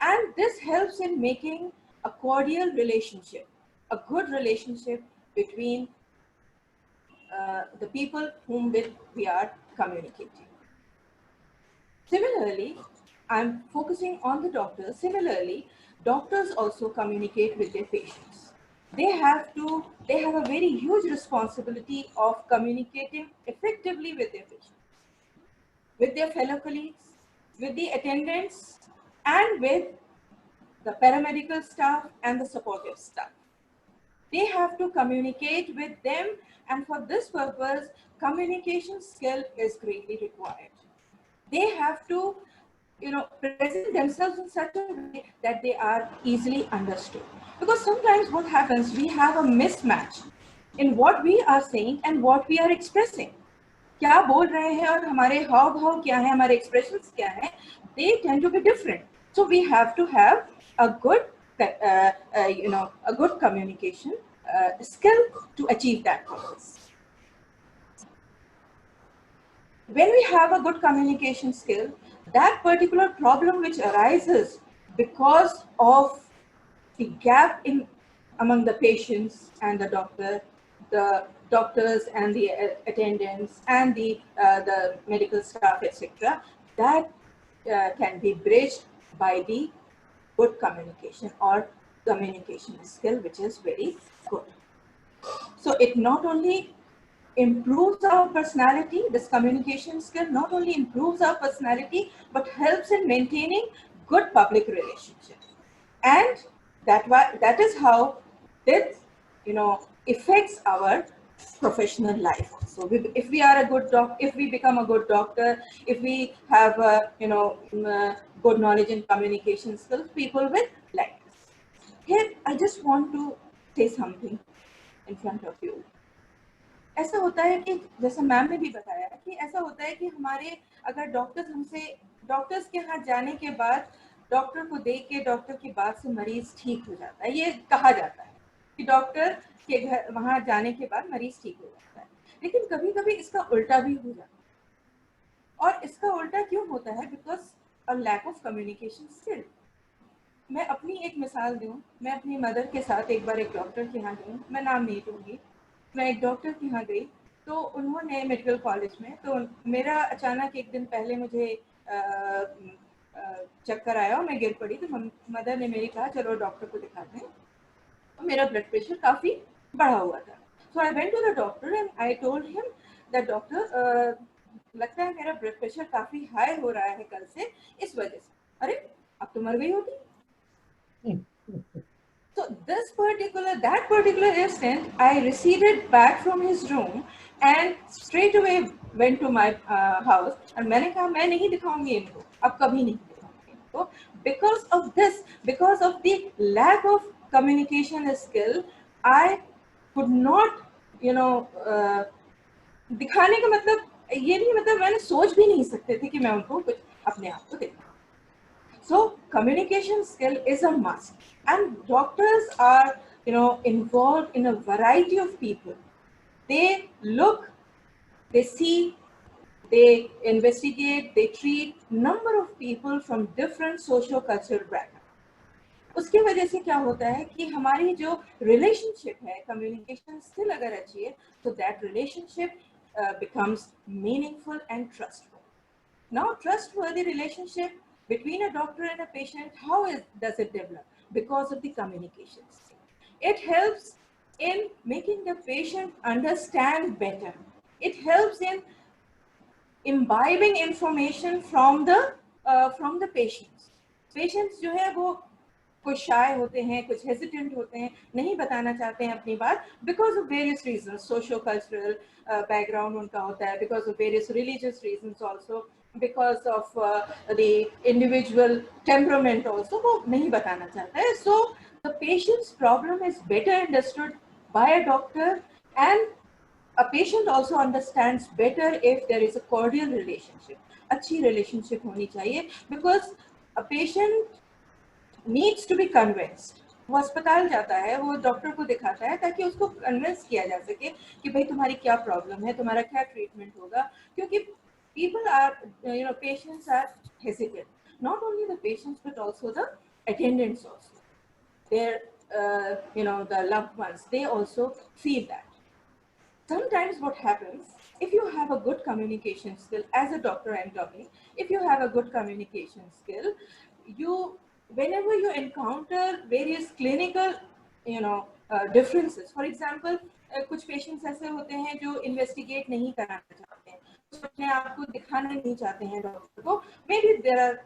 and this helps in making a cordial relationship, a good relationship between the people whom with we are communicating. Similarly, I'm focusing on the doctors. Similarly, doctors also communicate with their patients. They have a very huge responsibility of communicating effectively with their patients, with their fellow colleagues, with the attendants, and with the paramedical staff and the supportive staff. They have to communicate with them, and for this purpose, communication skill is greatly required. They have to, present themselves in such a way that they are easily understood. Because sometimes what happens, we have a mismatch in what we are saying and what we are expressing. क्या बोल रहे हैं और हमारे हाव भाव क्या है, हमारे expressions क्या है, they tend to be different. So we have to have a good, a good communication skill to achieve that purpose. When we have a good communication skill, that particular problem which arises because of the gap among the patients and the doctors and the attendants and the medical staff, etc., that can be bridged by the good communication or communication skill, which is very good. So it not only improves our personality, this communication skill not only improves our personality, but helps in maintaining good public relationships. And that is how this, affects our professional life. So if we are a good if we become a good doctor, if we have good knowledge in communication skills, people will like us. Here, I just want to say something in front of you. ऐसा होता है कि जैसे ma'am ने भी बताया कि ऐसा होता है कि हमारे अगर डॉक्टर्स के यहाँ जाने के बाद डॉक्टर को देख के डॉक्टर की बात से मरीज ठीक हो जाता है, ये कहा जाता है कि डॉक्टर के घर वहां जाने के बाद मरीज ठीक हो जाता है, लेकिन कभी कभी इसका उल्टा भी हो जाता है। और इसका उल्टा क्यों होता है? Because a lack of communication skill. मैं अपनी एक मिसाल दूं, मैं अपनी मदर के साथ एक बार एक डॉक्टर के यहाँ गई, मैं नाम नहीं लूँगी, मैं एक डॉक्टर के यहाँ गई तो उन्होंने मेडिकल कॉलेज में, तो मेरा अचानक एक दिन पहले मुझे चक्कर आया और मैं गिर पड़ी, तो मदर ने मेरी कहा चलो डॉक्टर को दिखाते हैं। तो मेरा ब्लड प्रेशर काफ़ी बढ़ा हुआ था। So I went to the doctor and I told him that doctor लगता है मेरा ब्लड प्रेशर काफ़ी हाई हो रहा है कल से, इस वजह से। अरे अब तो मर गई होगी। So that particular instant, I receded back from his room and straight away went to my house. And मैंने कहा मैं नहीं दिखाऊंगी इनको, अब कभी नहीं दिखाऊंगी इनको, because of this, because of the lack of communication skill, I could not, दिखाने का मतलब ये नहीं, मतलब मैंने सोच भी नहीं सकते थे कि मैं उनको कुछ अपने आप को दिखाऊं। So communication skill is a must, and doctors are, involved in a variety of people. They look, they see, they investigate, they treat number of people from different socio-cultural background. उसकी वजह से क्या होता है कि हमारी जो relationship है, communication skill अगर अच्छी है, so that relationship becomes meaningful and trustworthy. Now, trustworthy relationship between a doctor and a patient, does it develop? Because of the communication skill. It helps in making the patient understand better. It helps in imbibing information from the patients. Patients जो है वो कुछ shy होते हैं, कुछ hesitant होते हैं, नहीं बताना चाहते हैं अपनी बात because of various reasons, socio-cultural background उनका होता है, because of various religious reasons also, because of the individual temperament also, वो नहीं बताना चाहता है. So the patient's problem is better understood by a doctor, and a patient also understands better if there is a cordial relationship. अच्छी relationship होनी चाहिए, because a patient needs to be convinced. वो अस्पताल जाता है, वो डॉक्टर को दिखाता है ताकि उसको कन्विंस किया जा सके कि भाई तुम्हारी क्या प्रॉब्लम है, तुम्हारा क्या ट्रीटमेंट होगा, क्योंकि people are, patients are hesitant. Not only the patients but also the attendants also. Their, the loved ones, they also feel that. Sometimes what happens, if you have a good communication skill, as a doctor I'm talking, if you have a good communication skill, whenever you encounter various clinical, differences, for example, कुछ patients ऐसे होते हैं जो investigate नहीं कराना चाहते हैं, अपने आप को दिखाना नहीं चाहते हैं डॉक्टर को. Maybe there are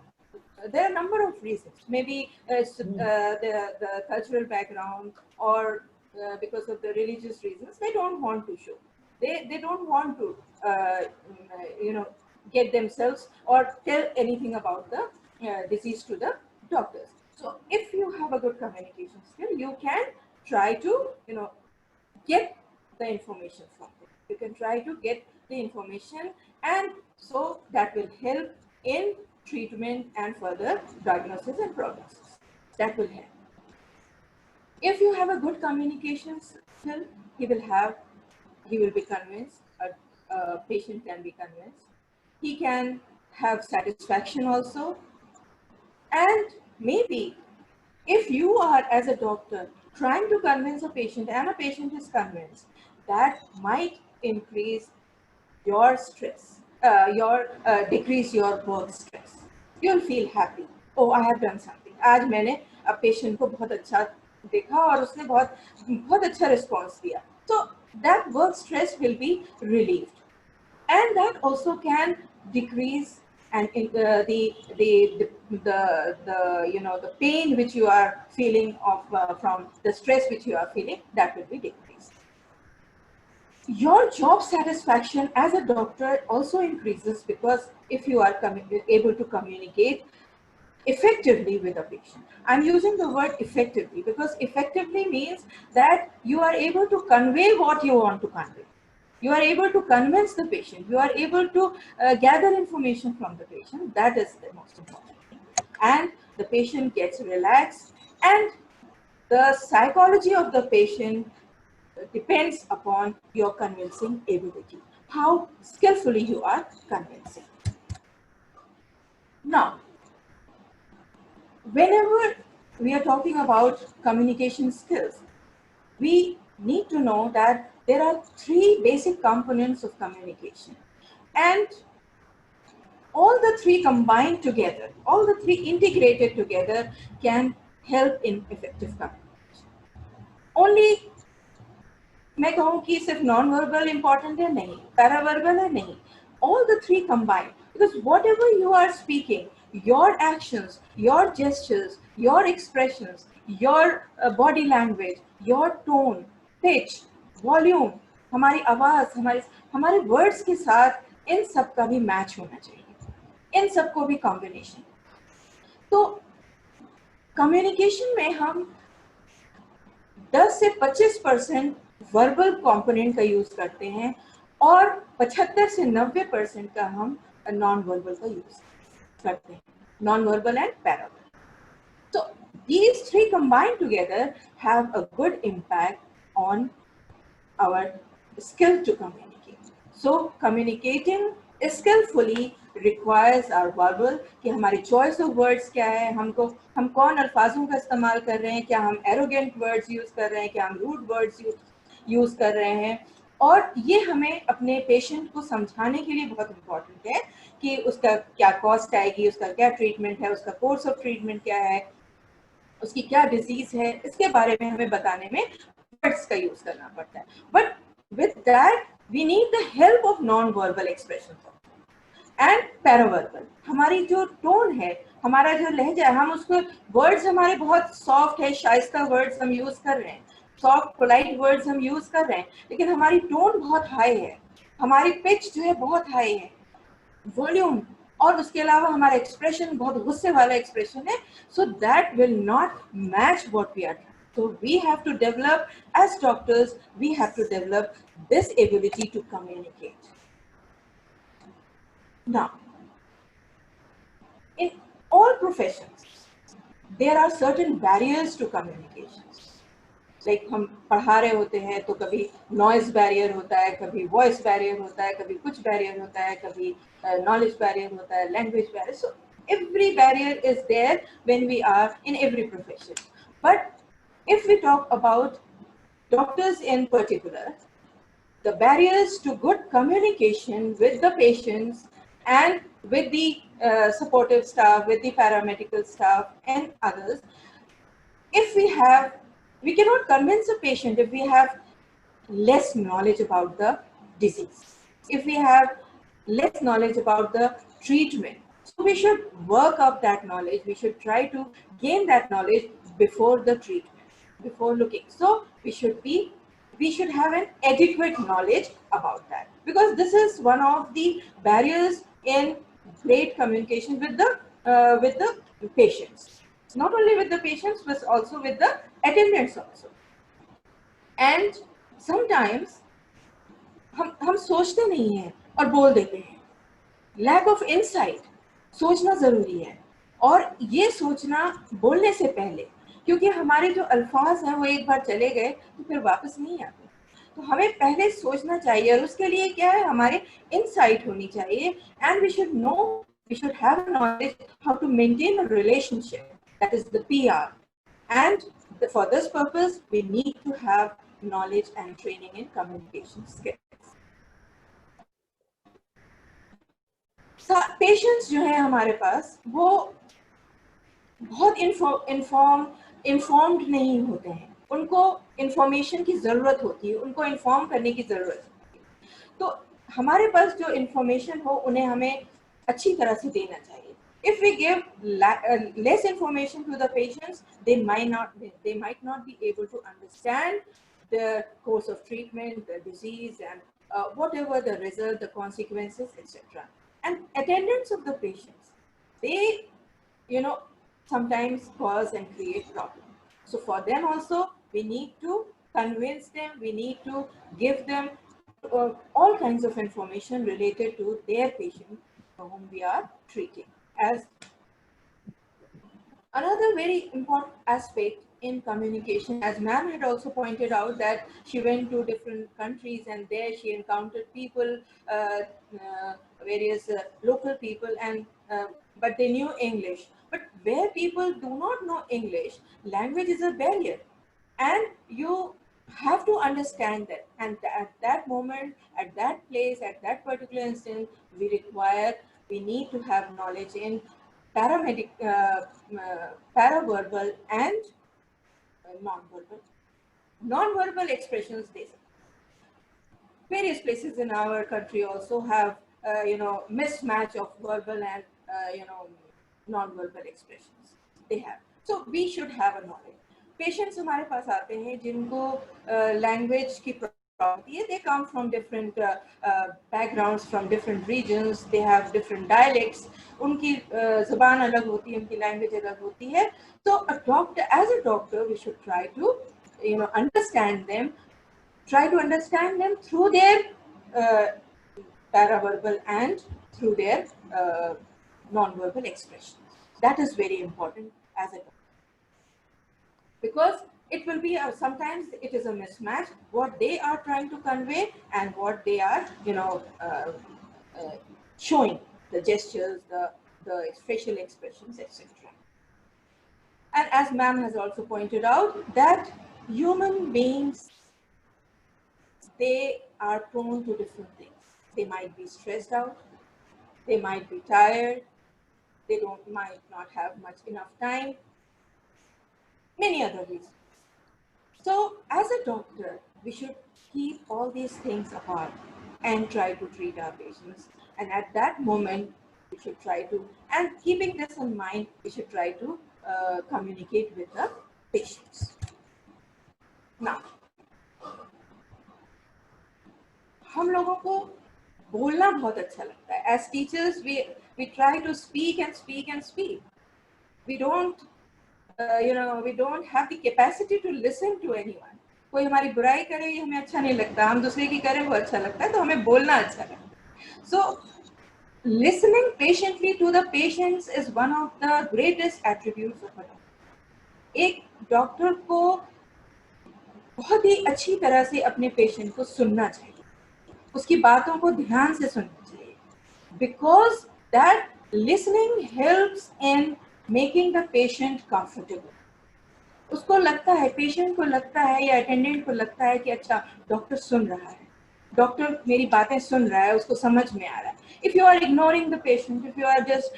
a number of reasons. Maybe it's the cultural background, or because of the religious reasons, they don't want to show. They don't want to, get themselves or tell anything about the disease to the doctors. So if you have a good communication skill, you can try to, get the information from them. You can try to get the information, and so that will help in treatment and further diagnosis and prognosis. That will help. If you have a good communication skill, he will be convinced, a patient can be convinced. He can have satisfaction also. And maybe if you are, as a doctor, trying to convince a patient and a patient is convinced, that might increase your stress, decrease your work stress. You'll feel happy. Oh, I have done something. आज मैंने a patient को बहुत अच्छा देखा और उसने बहुत अच्छा response दिया. So that work stress will be relieved, and that also can decrease and the pain which you are feeling from the stress which you are feeling, that will be decreased. Your job satisfaction as a doctor also increases, because if you are able to communicate effectively with a patient. I'm using the word effectively because effectively means that you are able to convey what you want to convey. You are able to convince the patient. You are able to gather information from the patient. That is the most important thing. And the patient gets relaxed, and the psychology of the patient depends upon your convincing ability, how skillfully you are convincing. Now, whenever we are talking about communication skills, we need to know that there are three basic components of communication, and all the three combined together, all the three integrated together can help in effective communication. Only मैं कहूँ कि सिर्फ non-verbal important है नहीं, paraverbal है नहीं, all the three combined, because whatever you are speaking, your actions, your gestures, your expressions, your body language, your tone, pitch, volume, हमारी आवाज, हमारे words के साथ इन सब का भी match होना चाहिए, इन सब को भी combination. तो communication में हम 10 से 25% वर्बल कंपोनेंट का यूज करते हैं और 75 से 90% का हम नॉन वर्बल का यूज करते हैं, non verbal and paraverbal. So these three combined together have a good impact on our skill to communicate. So communicating skillfully requires our verbal, कि हमारी choice of words क्या है, हम कौन अल्फाजों का इस्तेमाल कर रहे हैं, क्या हम arrogant words यूज कर रहे हैं, क्या हम rude words यूज कर रहे हैं, और ये हमें अपने पेशेंट को समझाने के लिए बहुत इम्पोर्टेंट है कि उसका क्या कॉस्ट आएगी, उसका क्या ट्रीटमेंट है, उसका कोर्स ऑफ ट्रीटमेंट क्या है, उसकी क्या डिजीज है, इसके बारे में हमें बताने में वर्ड्स का यूज करना पड़ता है. But with that we need the help of non verbal expression and paraverbal. हमारी जो टोन है, हमारा जो लहजा है, हम उसको वर्ड्स हमारे बहुत सॉफ्ट है, शाइस्ता वर्ड्स हम यूज कर रहे हैं, सॉफ्ट पोलाइट वर्ड्स हम यूज कर रहे हैं, लेकिन हमारी टोन बहुत हाई है, हमारी पिच जो है बहुत हाई है, वॉल्यूम, और उसके अलावा हमारा एक्सप्रेशन बहुत गुस्से वाला एक्सप्रेशन है. So that will not match what we are So we have to develop, as doctors, we have to develop this ability to communicate. Now, in all professions, there are certain barriers to communication. Like हम पढ़ा रहे होते हैं तो कभी noise barrier होता है, कभी वॉइस बैरियर होता है, कभी कुछ बैरियर होता है, कभी knowledge barrier होता है, language barrier. So every barrier is there when we are in every profession. But if we talk about doctors in particular, the barriers to good communication with the patients and with the supportive staff, with the paramedical staff and others, if we cannot convince a patient if we have less knowledge about the disease, if we have less knowledge about the treatment. So we should work up that knowledge. We should try to gain that knowledge before the treatment, before looking. So we should have an adequate knowledge about that, because this is one of the barriers in great communication with the patients. Not only with the patients, but also with the attendants also. And sometimes हम सोचते नहीं हैं और बोल देते हैं. Lack of insight. सोचना जरूरी है, और ये सोचना बोलने से पहले, क्योंकि हमारे जो अल्फाज हैं वो एक बार चले गए तो फिर वापस नहीं आते. तो हमें पहले सोचना चाहिए, और उसके लिए क्या है, हमारे insight होनी चाहिए. And we should know, we should have knowledge how to maintain a relationship. That is the PR. And for this purpose, we need to have knowledge and training in communication skills. Patients जो है हमारे पास, वो बहुत informed नहीं होते हैं. उनको information की ज़रूरत होती है, उनको inform करने की ज़रूरत होती है. तो हमारे पास जो information हो, उन्हें हमें अच्छी तरह से देना चाहिए. If we give less information to the patients, they might not be able to understand the course of treatment, the disease, and whatever the result, the consequences, etc. And attendants of the patients, they, sometimes cause and create problems. So for them also, we need to convince them, we need to give them all kinds of information related to their patient whom we are treating. As another very important aspect in communication, as ma'am had also pointed out, that she went to different countries and there she encountered people, various local people, and but they knew English. But where people do not know English, language is a barrier, and you have to understand that. And at that moment, at that place, at that particular instance, we need to have knowledge in paraverbal and non-verbal expressions. Various places in our country also have mismatch of verbal and non-verbal expressions. They have. So we should have a knowledge. Patients हमारे पास आते हैं जिनको language की they come from different backgrounds, from different regions. They have different dialects. उनकी ज़बान अलग होती है, उनकी language अलग होती है. So as a doctor, we should try to understand them. Try to understand them through their paraverbal and through their non-verbal expressions. That is very important as a doctor, because it will be sometimes it is a mismatch what they are trying to convey and what they are showing, the gestures, the facial expressions, etc. And as ma'am has also pointed out, that human beings, they are prone to different things. They might be stressed out, they might be tired, they might not have enough time, many other reasons. So as a doctor, we should keep all these things apart and try to treat our patients. And at that moment, we should try to, and keeping this in mind, we should try to communicate with the patients. Now, हम लोगों को बोलना बहुत अच्छा लगता है. As teachers, we try to speak and speak and speak. We don't we don't have the capacity to listen to anyone. कोई हमारी बुराई करे ये हमें अच्छा नहीं लगता, हम दूसरे की करें वो अच्छा लगता है, तो हमें बोलना अच्छा लगता है. So listening patiently to the patients is one of the greatest attributes of a doctor. एक डॉक्टर को बहुत ही अच्छी तरह से अपने पेशेंट को सुनना चाहिए, उसकी बातों को ध्यान से सुनना चाहिए, because that listening helps in making the patient comfortable. उसको लगता है, पेशेंट को लगता है या अटेंडेंट को लगता है कि अच्छा डॉक्टर सुन रहा है, डॉक्टर मेरी बातें सुन रहा है, उसको समझ में आ रहा है. If you are ignoring the patient, if you are just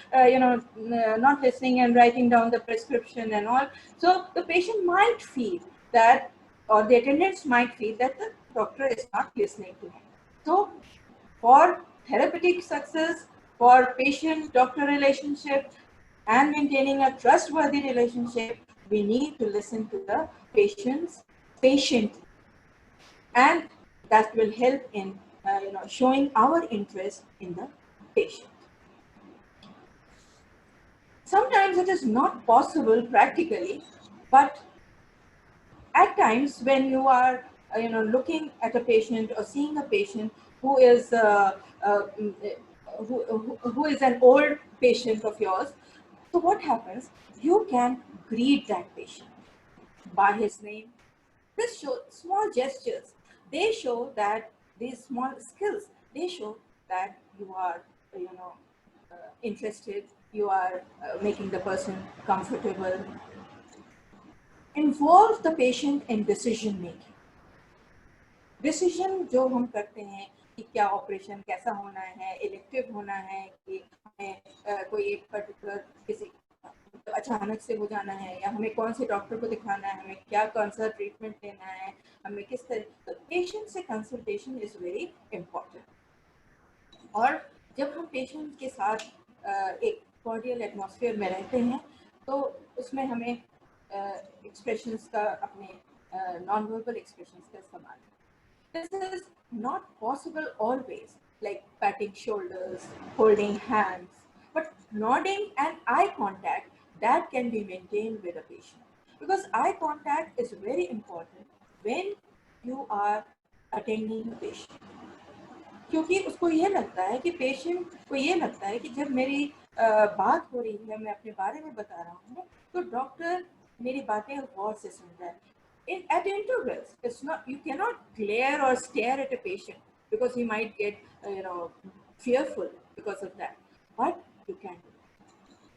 not listening and writing down the prescription and all, so the patient might feel that, or the attendants might feel that the doctor is not listening to him. So for therapeutic success, for patient-doctor relationship, and maintaining a trustworthy relationship, we need to listen to the patient, and that will help in showing our interest in the patient. Sometimes it is not possible practically, but at times when you are looking at a patient or seeing a patient who is who is an old patient of yours, so what happens? You can greet that patient by his name. This show small gestures. They show that these small skills. They show that you are, interested. You are making the person comfortable. Involve the patient in decision making. Decision जो हम करते हैं कि क्या operation कैसा होना है, elective होना है कि हमें कोई एक पर्टिकुलर किसी अचानक से हो जाना है, या हमें कौन से डॉक्टर को दिखाना है, हमें क्या कौन सा ट्रीटमेंट लेना है, हमें किस तरह, तो पेशेंट से कंसल्टेशन इज वेरी इम्पोर्टेंट. और जब हम पेशेंट के साथ एक कॉर्डियल एटमॉस्फेयर में रहते हैं तो उसमें हमें एक्सप्रेशंस का, अपने नॉन वर्बल एक्सप्रेशंस का इस्तेमाल. This is not possible always, like patting shoulders, holding hands, but nodding and eye contact, that can be maintained with a patient. Because eye contact is very important when you are attending a patient. क्योंकि उसको ये लगता है कि patient को ये लगता है कि जब मेरी बात हो रही है, मैं अपने बारे में बता रहा हूँ, तो डॉक्टर मेरी बातें गौर से सुन रहा है. At intervals, it's not, you cannot glare or stare at a patient because he might get fearful because of that, but you can do that.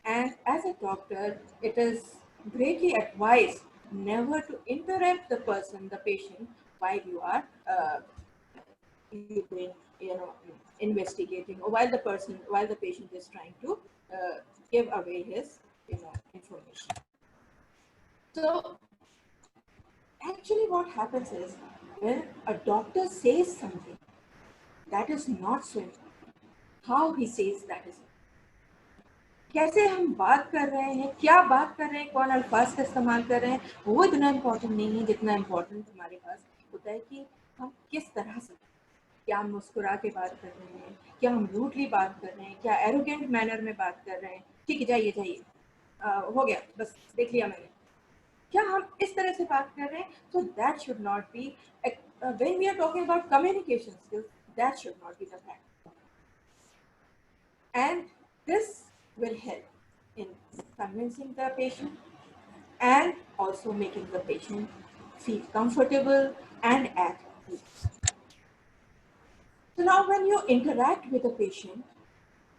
And as a doctor, it is greatly advised never to interrupt the person, the patient, while you are doing investigating, or while the patient is trying to give away his information. So actually what happens is, when a doctor says something that is not so important, how he says that is, कैसे हम बात कर रहे हैं, क्या बात कर रहे हैं, कौन अल्फाज का इस्तेमाल कर रहे हैं, वो इतना इम्पोर्टेंट नहीं है जितना इम्पोर्टेंट हमारे पास होता है कि हम किस तरह से, क्या हम मुस्कुरा के बात कर रहे हैं, क्या हम रूडली बात कर रहे हैं, क्या एरोगेंट मैनर में बात कर रहे हैं, ठीक है जाइए जाइए हो गया बस देख लिया मैंने, क्या हम इस तरह से बात कर रहे हैं. So that should not be, when we are talking about communication skills, that should not be the fact. And this will help in convincing the patient and also making the patient feel comfortable and at ease. So now when you interact with a patient,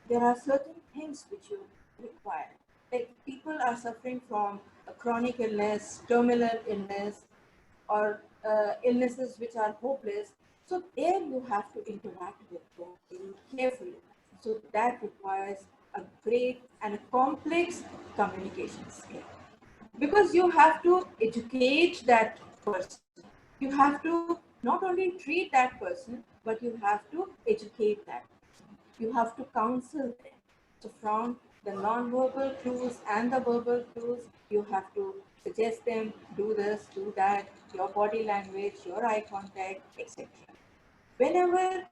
there are certain things which you require. Like people are suffering from a chronic illness, terminal illness, or illnesses which are hopeless. So there you have to interact with them very carefully. So that requires a great and a complex communication skill. Because you have to educate that person. You have to not only treat that person, but you have to educate that person. You have to counsel them. So from the non-verbal clues and the verbal clues, you have to suggest them, do this, do that, your body language, your eye contact, etc. Whenever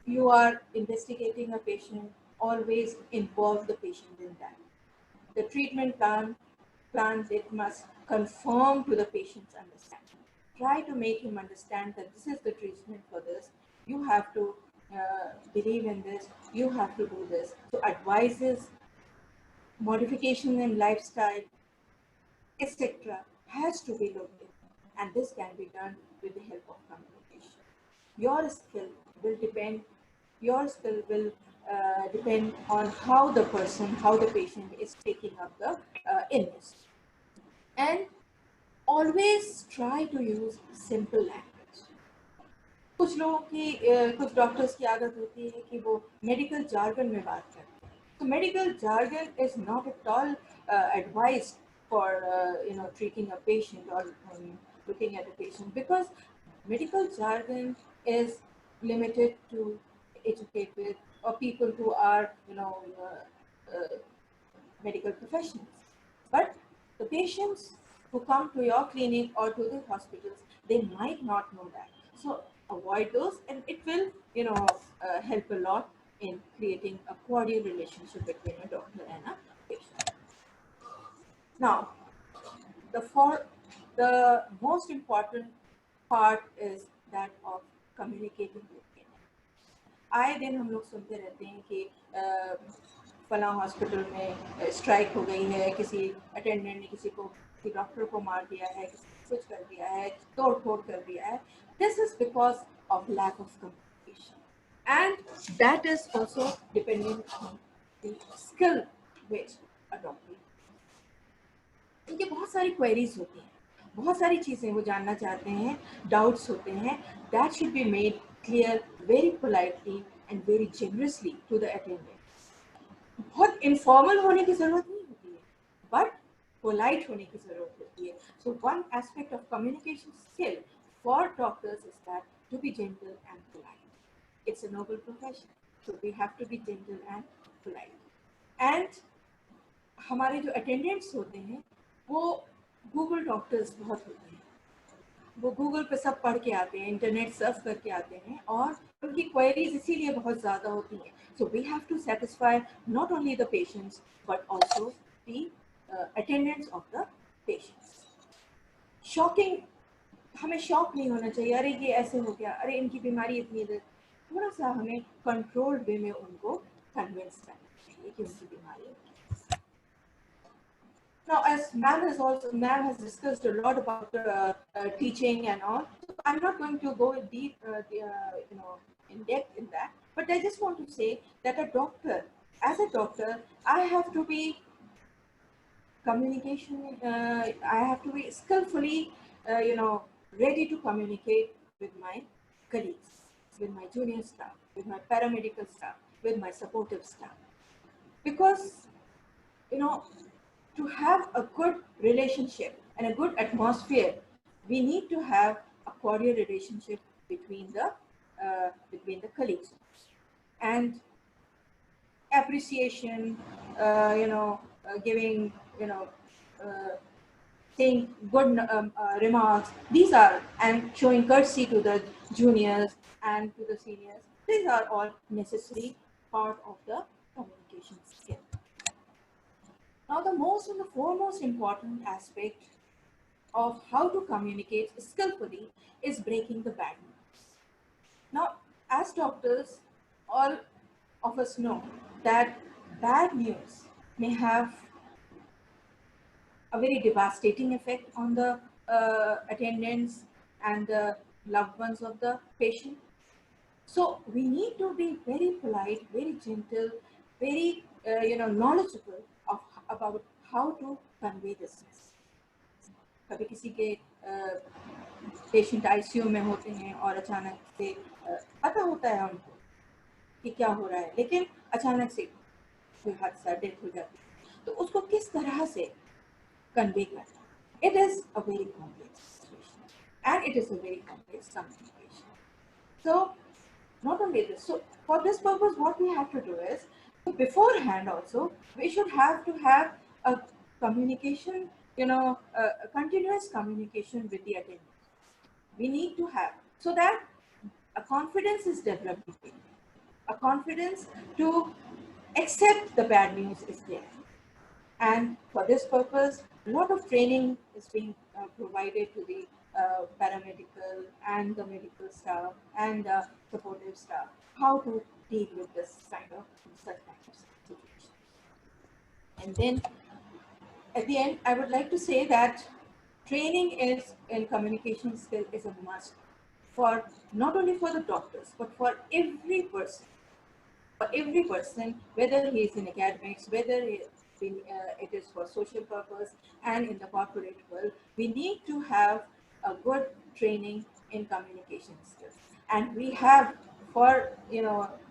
you are investigating a patient, always involve the patient in that. The treatment plan plans, it must conform to the patient's understanding. Try to make him understand that this is the treatment for this. You have to believe in this. You have to do this. So advices, modification in lifestyle, etc., has to be looked at, and this can be done with the help of communication. Your skill will depend. Your skill will depend on how the person, how the patient is taking up the illness, and always try to use simple language. कुछ लोगों की कुछ doctors की आदत होती है कि वो मेडिकल जार्गन में बात करते हैं. So medical jargon is not at all advised for treating a patient or looking at a patient, because medical jargon is limited to educated or people who are medical professionals. But the patients who come to your clinic or to the hospitals, they might not know that. So avoid those, and it will help a lot in creating a cordial relationship between a doctor and a patient. Now, the most important part is that of communicating with patients. आए दिन हम लोग सुनते रहते हैं कि फलां hospital में स्ट्राइक हो गई है, किसी अटेंडेंट ने किसी डॉक्टर को मार दिया है, कुछ कर दिया है, तोड़ फोड़ कर दिया है. This is because of lack of communication, and that is also depending on the skill which a doctor. क्योंकि बहुत सारी क्वेरीज होती हैं, बहुत सारी चीज़ें वो जानना चाहते हैं, डाउट्स होते हैं. That should be made clear very politely and very generously to the attendant. बहुत informal होने की ज़रूरत नहीं होती है, but polite होने की ज़रूरत होती है. So one aspect of communication skill for doctors is that to be gentle and polite. It's a noble profession, so we have to be gentle and polite. And हमारे जो attendants होते हैं वो गूगल डॉक्टर्स बहुत होते हैं. वो Google पे सब पढ़ के आते हैं, इंटरनेट सर्फ करके आते हैं, और उनकी क्वेरीज इसीलिए बहुत ज़्यादा होती हैं. So we have to satisfy not only the patients but also the attendants of the patients. Shocking, हमें शॉक नहीं होना चाहिए, अरे ये ऐसे हो गया, अरे इनकी बीमारी इतनी है. थोड़ा सा हमें कंट्रोल्ड वे में उनको कन्विंस करना चाहिए कि उनकी बीमारी. Now, as ma'am has discussed a lot about teaching and all, so I'm not going to go deep, in depth in that. But I just want to say that as a doctor, I have to be communication. I have to be skillfully, ready to communicate with my colleagues, with my junior staff, with my paramedical staff, with my supportive staff, because to have a good relationship and a good atmosphere, we need to have a cordial relationship between the colleagues, and appreciation, giving, saying good remarks. These are, and showing courtesy to the juniors and to the seniors. These are all necessary part of the communication skill. Now, the most and the foremost important aspect of how to communicate skillfully is breaking the bad news. Now, as doctors, all of us know that bad news may have a very devastating effect on the attendants and the loved ones of the patient. So we need to be very polite, very gentle, very knowledgeable about how to convey this message. कभी किसी के patient ICU में होते हैं और अचानक से पता होता है हमको कि क्या हो रहा है, लेकिन अचानक से कोई हादसा, डेथ हो जाती है, तो उसको किस तरह से कन्वे करना. It is a very complex situation, and it is a very complex communication. So not only this, so for this purpose, what we have to do is, beforehand also, we should have to have a communication, a continuous communication with the attendant. We need to have, so that a confidence is developed, a confidence to accept the bad news is there. And for this purpose, A lot of training is being provided to the paramedical and the medical staff and supportive staff, how to deal with such kind of situation. And then at the end, I would like to say that training in communication skill is a must for not only for the doctors, but for every person. For every person, whether he is in academics, whether it is for social purpose and in the corporate world, we need to have a good training in communication skills. And we have, for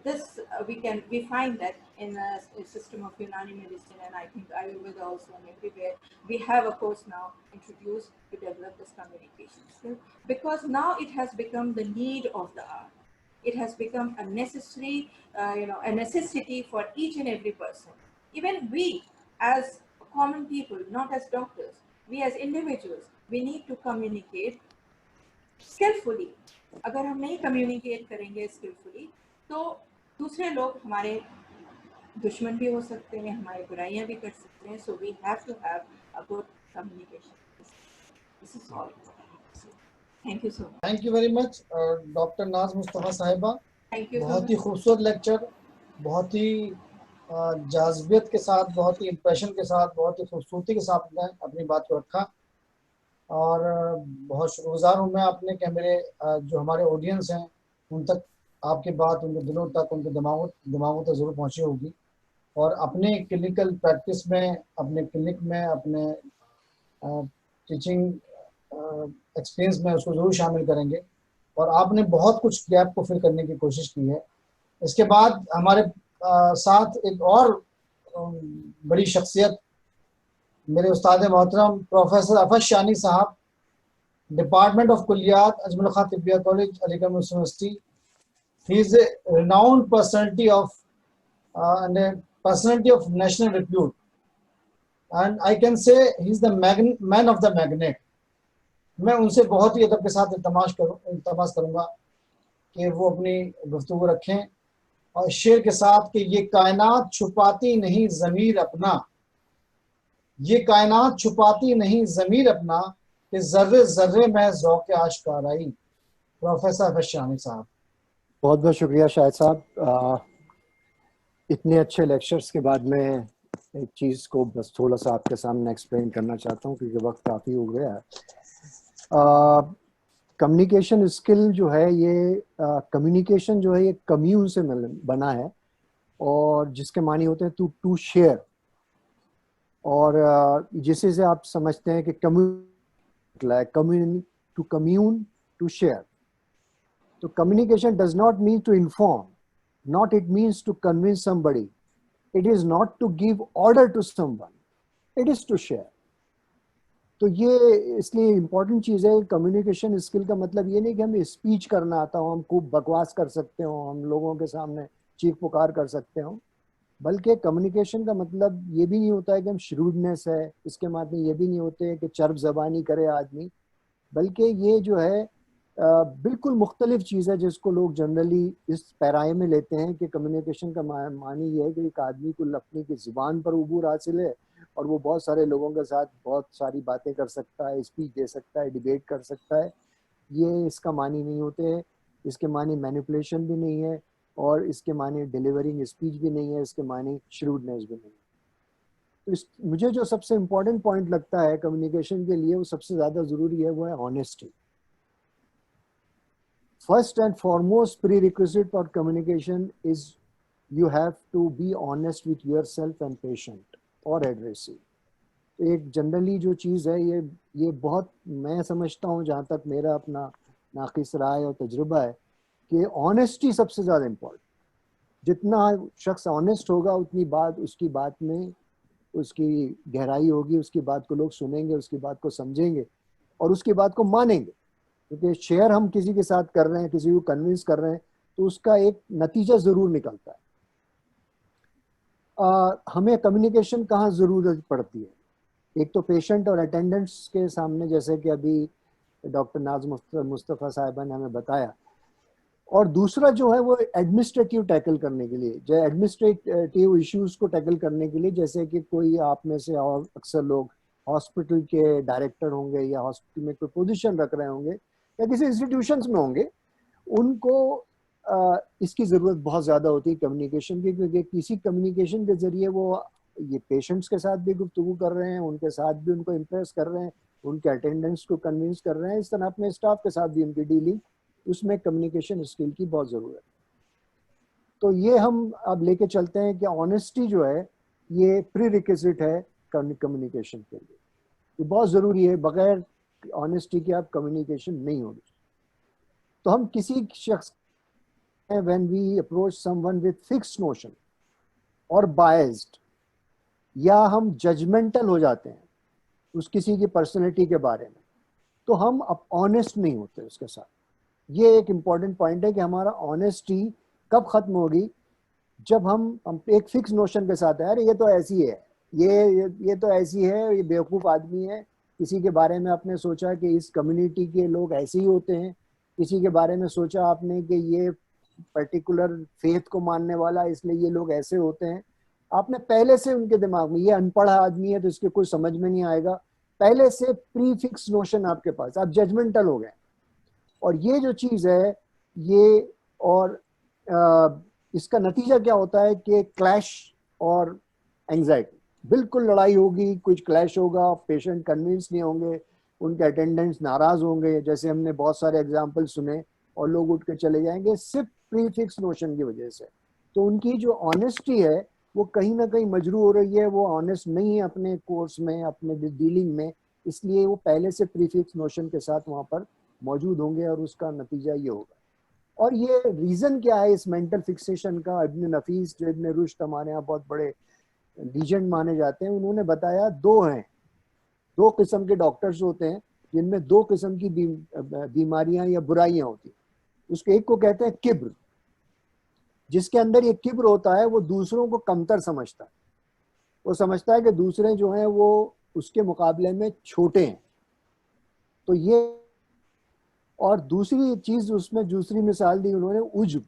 this, we find that in a system of Unani medicine, and I think Ayurveda also, and everywhere we have a course now introduced to develop this communication skill, because now it has become the need of the hour. It has become a necessary, a necessity for each and every person. Even we, as common people, not as doctors, we as individuals, we need to communicate skillfully. अगर हम नहीं communicate करेंगे skillfully, तो दूसरे लोग हमारे दुश्मन भी हो सकते हैं, हमारी बुराइयां भी कर सकते हैं. So we have to have a good communication. This is all. Thank you so much. Thank you very much, Dr. Naz Mustafa साहिबा. Thank you so बहुत ही much. खूबसूरत लेक्चर, बहुत ही जाज़बियत के साथ, बहुत ही इम्प्रेशन के साथ, बहुत ही खूबसूरती के साथ आपने अपनी बात को रखा, और बहुत शुक्रगुजार हूँ मैं आपने कि मेरे जो हमारे ऑडियंस हैं उन तक आपकी बात, उनके दिलों तक, उनके दिमागों तक ज़रूर पहुँची होगी, और अपने क्लिनिकल प्रैक्टिस में, अपने क्लिनिक में, अपने टीचिंग एक्सपीरियंस में उसको ज़रूर शामिल करेंगे. और आपने बहुत कुछ गैप को फिल करने की कोशिश की है. इसके बाद हमारे साथ एक और बड़ी शख्सियत, मेरे उस्ताद मोहतरम professor Afaz Shani sahab, department of Kulliyat, Ajmal Khan Tibbiya College, Aligarh Muslim University. He is a renowned personality of national repute, and I can say he is the man of the magnet. मैं उनसे बहुत ही अदब के साथ इल्तमास करूँगा कि वो अपनी गुफ्तगू रखें और शेर के साथ कि ये कायनात छुपाती नहीं ज़मीर अपना, ये कायनात छुपाती नहीं ज़मीर अपना, कि ज़र्रे ज़र्रे में ज़ौक़ आशिकाराई. प्रोफेसर अफज शानी साहब. बहुत बहुत शुक्रिया शाहिद साहब. इतने अच्छे लेक्चर्स के बाद मैं एक चीज़ को बस थोड़ा सा आपके सामने एक्सप्लेन करना चाहता हूँ, क्योंकि वक्त काफ़ी हो गया है. कम्युनिकेशन स्किल जो है, ये कम्युनिकेशन जो है ये कम्यून से बना है, और जिसके मानी होते हैं टू शेयर, और जिसे से आप समझते हैं कि कम्यून टू शेयर. तो communication does not mean to inform, not it means to convince somebody, it is not to give order to someone, it is to share. तो ये इसलिए इम्पोर्टेंट चीज़ है. कम्युनिकेशन स्किल का मतलब ये नहीं कि हमें स्पीच करना आता हो, हम खूब बकवास कर सकते हो, हम लोगों के सामने चीख पुकार कर सकते हो, बल्कि कम्युनिकेशन का मतलब ये भी नहीं होता है कि हम श्रूडनेस है, इसके मतलब ये भी नहीं होते है कि चर्ब ज़बानी करे आदमी, बल्कि ये जो है बिल्कुल मुख्तलिफ चीज़ है जिसको लोग जनरली इस पैराए में लेते हैं कि कम्युनिकेशन का मानी ये है कि एक आदमी को अपनी की ज़ुबान पर उबूर हासिल है और वो बहुत सारे लोगों के साथ बहुत सारी बातें कर सकता है, स्पीच दे सकता है, डिबेट कर सकता है. ये इसका मानी नहीं होते हैं. इसके मानी मैनिपुलेशन भी नहीं है, और इसके मानी डिलीवरिंग स्पीच भी नहीं है, इसके मानी श्रूडनेस भी नहीं है. तो मुझे जो सबसे इम्पोर्टेंट पॉइंट लगता है कम्युनिकेशन के लिए, वो सबसे ज़्यादा ज़रूरी है, वो है honesty. First and foremost prerequisite for communication is you have to be honest with yourself and patient or addressee. एक जनरली जो चीज़ है ये बहुत मैं समझता हूँ, जहाँ तक मेरा अपना नाक़िस राय और तजुर्बा है, कि ऑनेस्टी सबसे ज़्यादा इम्पोर्टेंट. जितना शख्स ऑनेस्ट होगा उतनी बात उसकी बात में उसकी गहराई होगी, उसकी बात को लोग सुनेंगे, उसकी बात को समझेंगे और उसकी बात को मानेंगे. क्योंकि शेयर हम किसी के साथ कर रहे हैं, किसी को कन्विंस कर रहे हैं, तो उसका एक नतीजा ज़रूर निकलता है. हमें कम्युनिकेशन कहाँ ज़रूरत पड़ती है? एक तो पेशेंट और अटेंडेंट्स के सामने, जैसे कि अभी डॉक्टर नाज मुस्तफ़ा साहिबा ने हमें बताया, और दूसरा जो है वो एडमिनिस्ट्रेटिव टैकल करने के लिए, जो एडमिनिस्ट्रेटिव इश्यूज़ को टैकल करने के लिए, जैसे कि कोई आप में से और अक्सर लोग हॉस्पिटल के डायरेक्टर होंगे या हॉस्पिटल में कोई पोजीशन रख रहे होंगे या किसी इंस्टीट्यूशंस में होंगे, उनको इसकी ज़रूरत बहुत ज़्यादा होती है कम्युनिकेशन की, क्योंकि किसी कम्युनिकेशन के ज़रिए वो ये पेशेंट्स के साथ भी गुफ्तगू कर रहे हैं, उनके साथ भी उनको इम्प्रेस कर रहे हैं, उनके अटेंडेंट्स को कन्विंस कर रहे हैं, इस तरह अपने स्टाफ के साथ भी उनकी डीलिंग, उसमें कम्युनिकेशन स्किल की बहुत ज़रूरत है। तो ये हम अब लेके चलते हैं कि ऑनेस्टी जो है ये प्री रिक्विजिट है कम्युनिकेशन के लिए, ये बहुत ज़रूरी है, बगैर ऑनेस्टी के आप कम्युनिकेशन नहीं होगी। तो हम किसी शख्स when we approach someone with fixed notion और biased, या हम जजमेंटल हो जाते हैं उस किसी की पर्सनैलिटी के बारे में, तो हम अब ऑनेस्ट नहीं होते उसके साथ। ये एक इम्पॉर्टेंट पॉइंट है कि हमारा ऑनेस्टी कब खत्म होगी, जब हम एक फिक्स नोशन के साथ है, अरे ये तो ऐसी है, ये तो ऐसी है, ये बेवकूफ़ आदमी है, किसी के बारे में आपने सोचा कि इस कम्युनिटी के लोग ऐसे ही होते हैं, किसी के बारे में सोचा आपने कि ये पर्टिकुलर फेथ को मानने वाला इसलिए ये लोग ऐसे होते हैं, आपने पहले से उनके दिमाग में, ये अनपढ़ आदमी है तो इसके कुछ समझ में नहीं आएगा, पहले से प्री फिक्स नोशन आपके पास, आप जजमेंटल हो गए। और ये जो चीज़ है ये, और इसका नतीजा क्या होता है कि क्लैश और एंजाइटी, बिल्कुल लड़ाई होगी, कुछ क्लैश होगा, पेशेंट कन्विंस नहीं होंगे, उनके अटेंडेंट्स नाराज होंगे, जैसे हमने बहुत सारे एग्जाम्पल सुने, और लोग उठ के चले जाएंगे सिर्फ प्री फिक्स नोशन की वजह से। तो उनकी जो ऑनेस्टी है वो कहीं ना कहीं मजरू हो रही है, वो ऑनेस्ट नहीं है अपने कोर्स में, अपने डीलिंग में, इसलिए वो पहले से प्री फिक्स नोशन के साथ वहाँ पर मौजूद होंगे, और उसका नतीजा ये होगा। और ये रीज़न क्या है इस मेंटल फिक्सेशन का? इब्न नफीस, जो इब्न रुश्द हमारे यहाँ बहुत बड़े लीजेंड माने जाते हैं, उन्होंने बताया दो हैं, दो किस्म के डॉक्टर्स होते हैं जिनमें दो किस्म की बीमारियां या बुराइयां होती हैं। उसके एक को कहते हैं किब्र, जिसके अंदर ये किब्र होता है वो दूसरों को कमतर समझता है, वो समझता है कि दूसरे जो हैं वो उसके मुकाबले में छोटे हैं। तो ये, और दूसरी चीज उसमें दूसरी मिसाल दी उन्होंने उज्ब,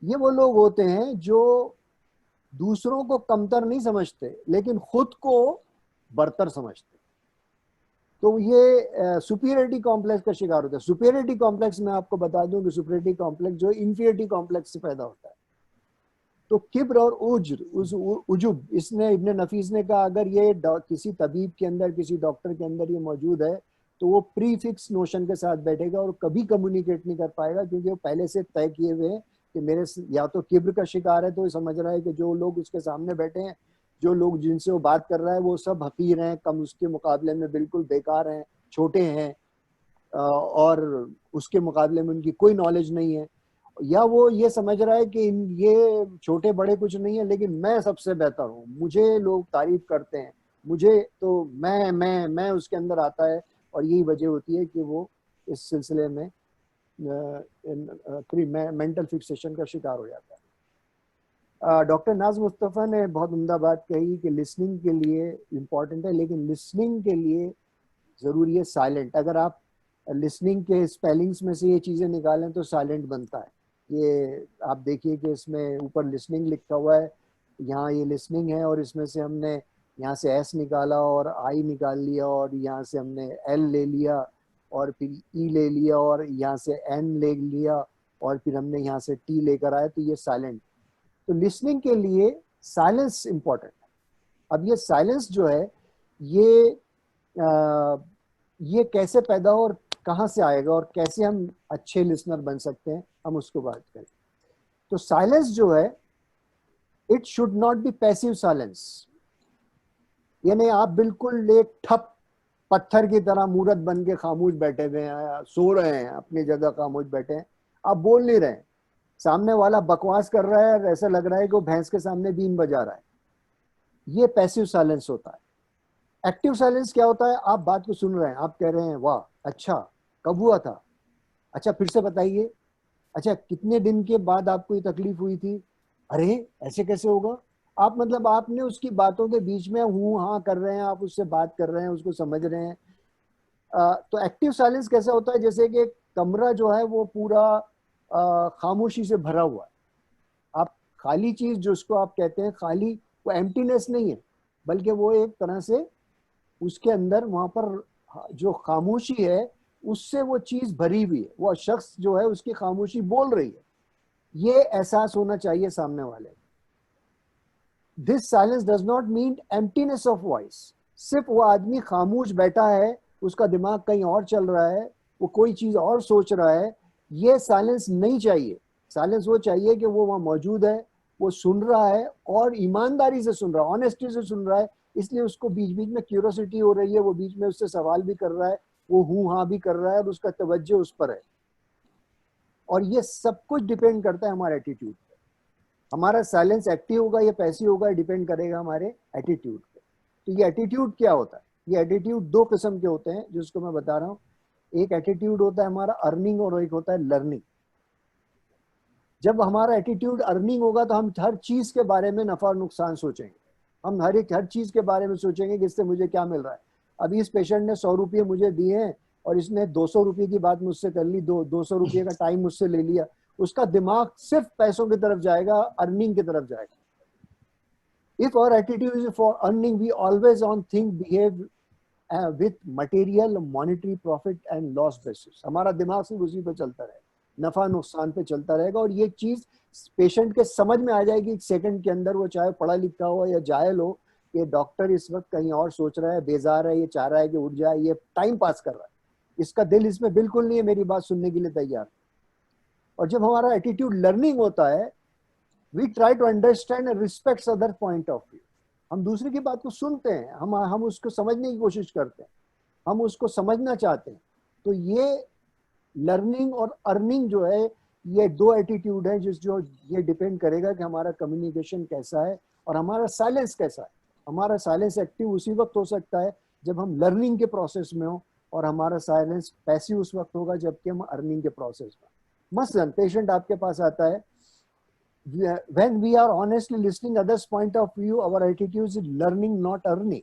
ये वो लोग होते हैं जो दूसरों को कमतर नहीं समझते लेकिन खुद को बरतर समझते। तो ये सुपीरियरिटी कॉम्प्लेक्स का शिकार होता है। सुपीरियरिटी कॉम्प्लेक्स में आपको बता दूं कि सुपीरियरिटी कॉम्प्लेक्स जो इंफीरियरिटी कॉम्प्लेक्स से पैदा होता है। तो किब्र और उजुब, इसने इब्न नफीस ने कहा अगर ये किसी तबीब के अंदर, किसी डॉक्टर के अंदर ये मौजूद है तो वो प्री फिक्स नोशन के साथ बैठेगा और कभी कम्युनिकेट नहीं कर पाएगा, क्योंकि वो पहले से तय किए हुए हैं कि मेरे या तो किब्र का शिकार है, तो ये समझ रहा है कि जो लोग उसके सामने बैठे हैं, जो लोग जिनसे वो बात कर रहा है वो सब हकीर हैं, कम उसके मुकाबले में बिल्कुल बेकार हैं, छोटे हैं, और उसके मुकाबले में उनकी कोई नॉलेज नहीं है, या वो ये समझ रहा है कि ये छोटे बड़े कुछ नहीं है लेकिन मैं सबसे बेहतर हूँ, मुझे लोग तारीफ करते हैं, मुझे तो मैं उसके अंदर आता है। और यही वजह होती है कि वो इस सिलसिले में मेंटल फिक्सेशन का शिकार हो जाता है। डॉक्टर नाज मुस्तफ़ा ने बहुत उम्दा बात कही कि लिसनिंग के लिए इम्पॉर्टेंट है, लेकिन लिसनिंग के लिए ज़रूरी है साइलेंट। अगर आप लिसनिंग के स्पेलिंग्स में से ये चीज़ें निकालें तो साइलेंट बनता है। ये आप देखिए कि इसमें ऊपर लिसनिंग लिखा हुआ है, यहाँ ये लिसनिंग है और इसमें से हमने यहाँ से एस निकाला और आई निकाल लिया और यहाँ से हमने एल ले लिया और फिर ई ले लिया और यहाँ से एन ले लिया और फिर हमने यहाँ से टी लेकर आए, तो ये साइलेंट। तो लिसनिंग के लिए साइलेंस इंपॉर्टेंट है। अब ये साइलेंस जो है ये कैसे पैदा और कहाँ से आएगा और कैसे हम अच्छे लिसनर बन सकते हैं, हम उसको बात करें। तो साइलेंस जो है, it should not be passive silence, यानी आप बिल्कुल एक ठप पत्थर की तरह मूर्त बन के खामोश बैठे हुए हैं, सो रहे हैं अपनी जगह, खामोश बैठे हैं, आप बोल नहीं रहे, सामने वाला बकवास कर रहा है, ऐसा लग रहा है कि वो भैंस के सामने बीन बजा रहा है, ये पैसिव साइलेंस होता है। एक्टिव साइलेंस क्या होता है? आप बात को सुन रहे हैं, आप कह रहे हैं वाह अच्छा, कब हुआ था, अच्छा फिर से बताइए, अच्छा कितने दिन के बाद आपको ये तकलीफ हुई थी, अरे ऐसे कैसे होगा। आप मतलब आपने उसकी बातों के बीच में हूँ हाँ कर रहे हैं, आप उससे बात कर रहे हैं, उसको समझ रहे हैं। तो एक्टिव साइलेंस कैसा होता है? जैसे कि कमरा जो है वो पूरा खामोशी से भरा हुआ है, आप खाली चीज जिसको आप कहते हैं खाली, वो एम्प्टीनेस नहीं है बल्कि वो एक तरह से उसके अंदर वहां पर जो खामोशी है उससे वो चीज भरी हुई है, वो शख्स जो है उसकी खामोशी बोल रही है, ये एहसास होना चाहिए सामने वाले। This silence does not mean emptiness of voice. सिर्फ वो आदमी खामोश बैठा है, उसका दिमाग कहीं और चल रहा है, वो कोई चीज और सोच रहा है, ये साइलेंस नहीं चाहिए। साइलेंस वो चाहिए कि वो वहां मौजूद है, वो सुन रहा है और ईमानदारी से सुन रहा है, ऑनेस्टी से सुन रहा है, इसलिए उसको बीच बीच में क्यूरियोसिटी हो रही है, वो बीच में उससे सवाल भी कर रहा है, वो हूँ हाँ भी कर रहा है और उसका तवज्जो उस पर है। और ये सब कुछ डिपेंड करता है हमारे एटीट्यूड पे। हमारा साइलेंस एक्टिव होगा या पैसिव होगा, डिपेंड करेगा हमारे एटीट्यूड पे। तो ये एटीट्यूड क्या होता है? ये एटीट्यूड दो किस्म के होते हैं जिसको मैं बता रहा हूँ। एक एटीट्यूड होता है हमारा अर्निंग और एक होता है लर्निंग। जब हमारा एटीट्यूड अर्निंग होगा तो हम हर चीज के बारे में नफा और नुकसान सोचेंगे, हम हर चीज के बारे में सोचेंगे कि इससे मुझे क्या मिल रहा है। अभी इस पेशेंट ने 100 रुपये मुझे दिए हैं और इसने 200 रुपये की बात मुझसे कर ली, 200 रुपये का टाइम मुझसे ले लिया, उसका दिमाग सिर्फ पैसों की तरफ जाएगा, अर्निंग की तरफ जाएगा। If our attitude is for earning, we always on think behave with material, monetary profit and loss basis. हमारा दिमाग सिर्फ उसी पे चलता रहेगा, नफा नुकसान पे चलता रहेगा। और ये चीज पेशेंट के समझ में आ जाएगी एक सेकंड के अंदर, वो चाहे पढ़ा लिखा हो या जाहिल हो, ये डॉक्टर इस वक्त कहीं और सोच रहा है, बेजार है, ये चाह रहा है कि उठ जाए, ये टाइम पास कर रहा है, इसका दिल इसमें बिल्कुल नहीं है मेरी बात सुनने के लिए तैयार। और जब हमारा एटीट्यूड लर्निंग होता है, we try to understand and respect other point of view. हम दूसरे की बात को सुनते हैं, हम उसको समझने की कोशिश करते हैं, हम उसको समझना चाहते हैं। तो ये लर्निंग और अर्निंग जो है, ये दो एटीट्यूड है जो ये डिपेंड करेगा कि हमारा कम्युनिकेशन कैसा है और हमारा साइलेंस कैसा है। हमारा साइलेंस एक्टिव उसी वक्त हो सकता है जब हम लर्निंग के प्रोसेस में हो, और हमारा साइलेंस पैसिव उस वक्त होगा जबकि हम अर्निंग के प्रोसेस में। मसलन पेशेंट आपके पास आता है, when we are honestly listening others point of view, our attitude is learning not earning.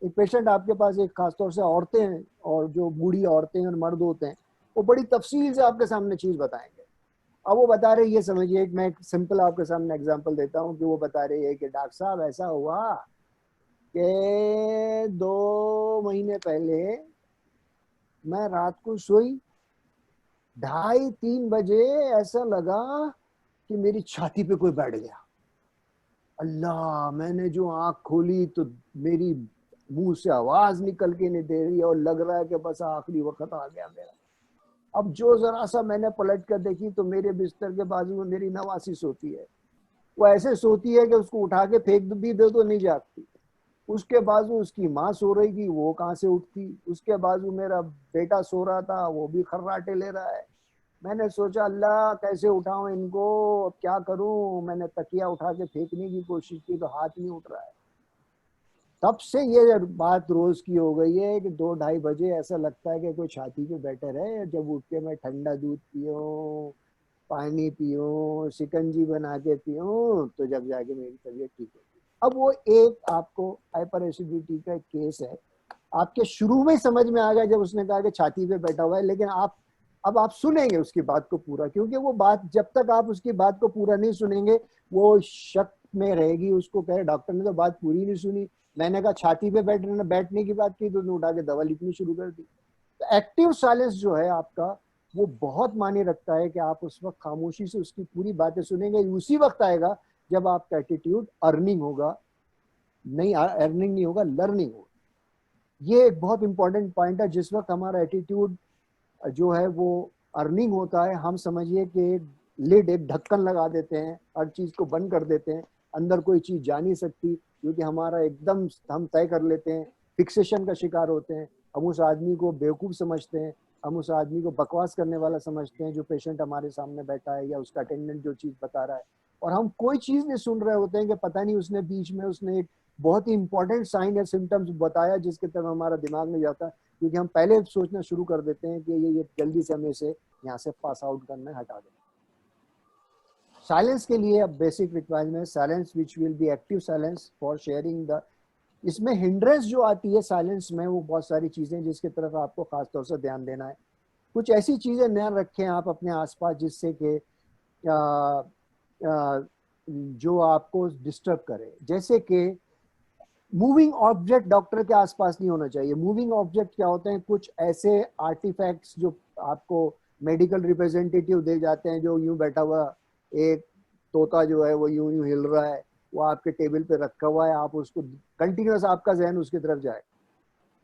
एक पेशेंट आपके पास, एक खासतौर से औरतें हैं और जो बूढ़ी औरतें और मर्द होते हैं, वो बड़ी तफसील से आपके सामने चीज बताएंगे। अब वो बता रहे, ये समझिए, मैं एक सिंपल आपके सामने एग्जांपल देता हूँ कि वो बता रही है कि डॉक्टर साहब ऐसा हुआ कि 2 महीने पहले मैं रात को सोई, 2:30-3 बजे ऐसा लगा कि मेरी छाती पे कोई बैठ गया। अल्लाह, मैंने जो आंख खोली तो मेरी मुंह से आवाज निकल के नहीं दे रही और लग रहा है कि बस आखिरी वक्त आ गया मेरा। अब जो जरा सा मैंने पलट कर देखी तो मेरे बिस्तर के बाजू में मेरी नवासी सोती है। वो ऐसे सोती है कि उसको उठा के फेंक भी दो तो नहीं जागती। उसके बाजू उसकी माँ सो रही थी, वो कहाँ से उठती। उसके बाजू मेरा बेटा सो रहा था, वो भी खर्राटे ले रहा है। मैंने सोचा अल्लाह कैसे उठाऊं इनको, अब क्या करूं। मैंने तकिया उठा के फेंकने की कोशिश की तो हाथ नहीं उठ रहा है। तब से ये बात रोज की हो गई है कि 2-2:30 बजे ऐसा लगता है कि कोई छाती पे बैठे रहे। जब उठ के मैं ठंडा दूध पीऊं, पानी पीऊं, शिकंजी बना के पीऊं, तो जब जाके मेरी तबीयत ठीक होगी। अब वो एक आपको हाइपर एसिडिटी का एक केस है, आपके शुरू में समझ में आ गया जब उसने कहा कि छाती पे बैठा हुआ है, लेकिन अब आप सुनेंगे उसकी बात को पूरा, क्योंकि वो बात जब तक आप उसकी बात को पूरा नहीं सुनेंगे वो शक में रहेगी। उसको कहे डॉक्टर ने तो बात पूरी नहीं सुनी, मैंने कहा छाती पे बैठने की बात की तो उसने उठा के दवा लिखनी शुरू कर दी। तो एक्टिव साइलेंस जो है आपका, वो बहुत मायने रखता है कि आप उस वक्त खामोशी से उसकी पूरी बातें सुनेंगे। उसी वक्त आएगा जब आपका एटीट्यूड अर्निंग होगा, नहीं अर्निंग नहीं होगा, लर्निंग होगा। ये एक बहुत इंपॉर्टेंट पॉइंट है। जिस वक्त हमारा एटीट्यूड जो है वो अर्निंग होता है, हम समझिए कि लिड, एक ढक्कन लगा देते हैं, हर चीज को बंद कर देते हैं, अंदर कोई चीज जा नहीं सकती, क्योंकि हमारा एकदम हम तय कर लेते हैं, फिक्सेशन का शिकार होते हैं। हम उस आदमी को बेवकूफ़ समझते हैं, हम उस आदमी को बकवास करने वाला समझते हैं जो पेशेंट हमारे सामने बैठा है या उसका अटेंडेंट जो चीज़ बता रहा है, और हम कोई चीज़ नहीं सुन रहे होते हैं कि पता नहीं उसने बीच में उसने एक बहुत ही इंपॉर्टेंट साइन या सिम्टम्स बताया जिसके तरफ हमारा दिमाग नहीं जाता, क्योंकि हम पहले सोचना शुरू कर देते हैं कि ये जल्दी से हमें से यहाँ से पास आउट करना है, हटा देना। साइलेंस के लिए अब basic requirement, silence which will be active silence for sharing the, इसमें हिंड्रेंस जो आती है साइलेंस में, वो बहुत सारी चीज़ें जिसकी तरफ आपको खास तौर से ध्यान देना है। कुछ ऐसी चीज़ें न रखें आप अपने आसपास जिससे कि जो आपको डिस्टर्ब करे, जैसे कि मूविंग ऑब्जेक्ट डॉक्टर के आसपास नहीं होना चाहिए। मूविंग ऑब्जेक्ट क्या होते हैं? कुछ ऐसे आर्टिफैक्ट्स जो आपको मेडिकल रिप्रेजेंटेटिव दे जाते हैं, जो यूं बैठा हुआ एक तोता जो है वो यूं यूं हिल रहा है, वो आपके टेबल पे रखा हुआ है, आप उसको कंटिन्यूस आपका जहन उसकी तरफ जाए।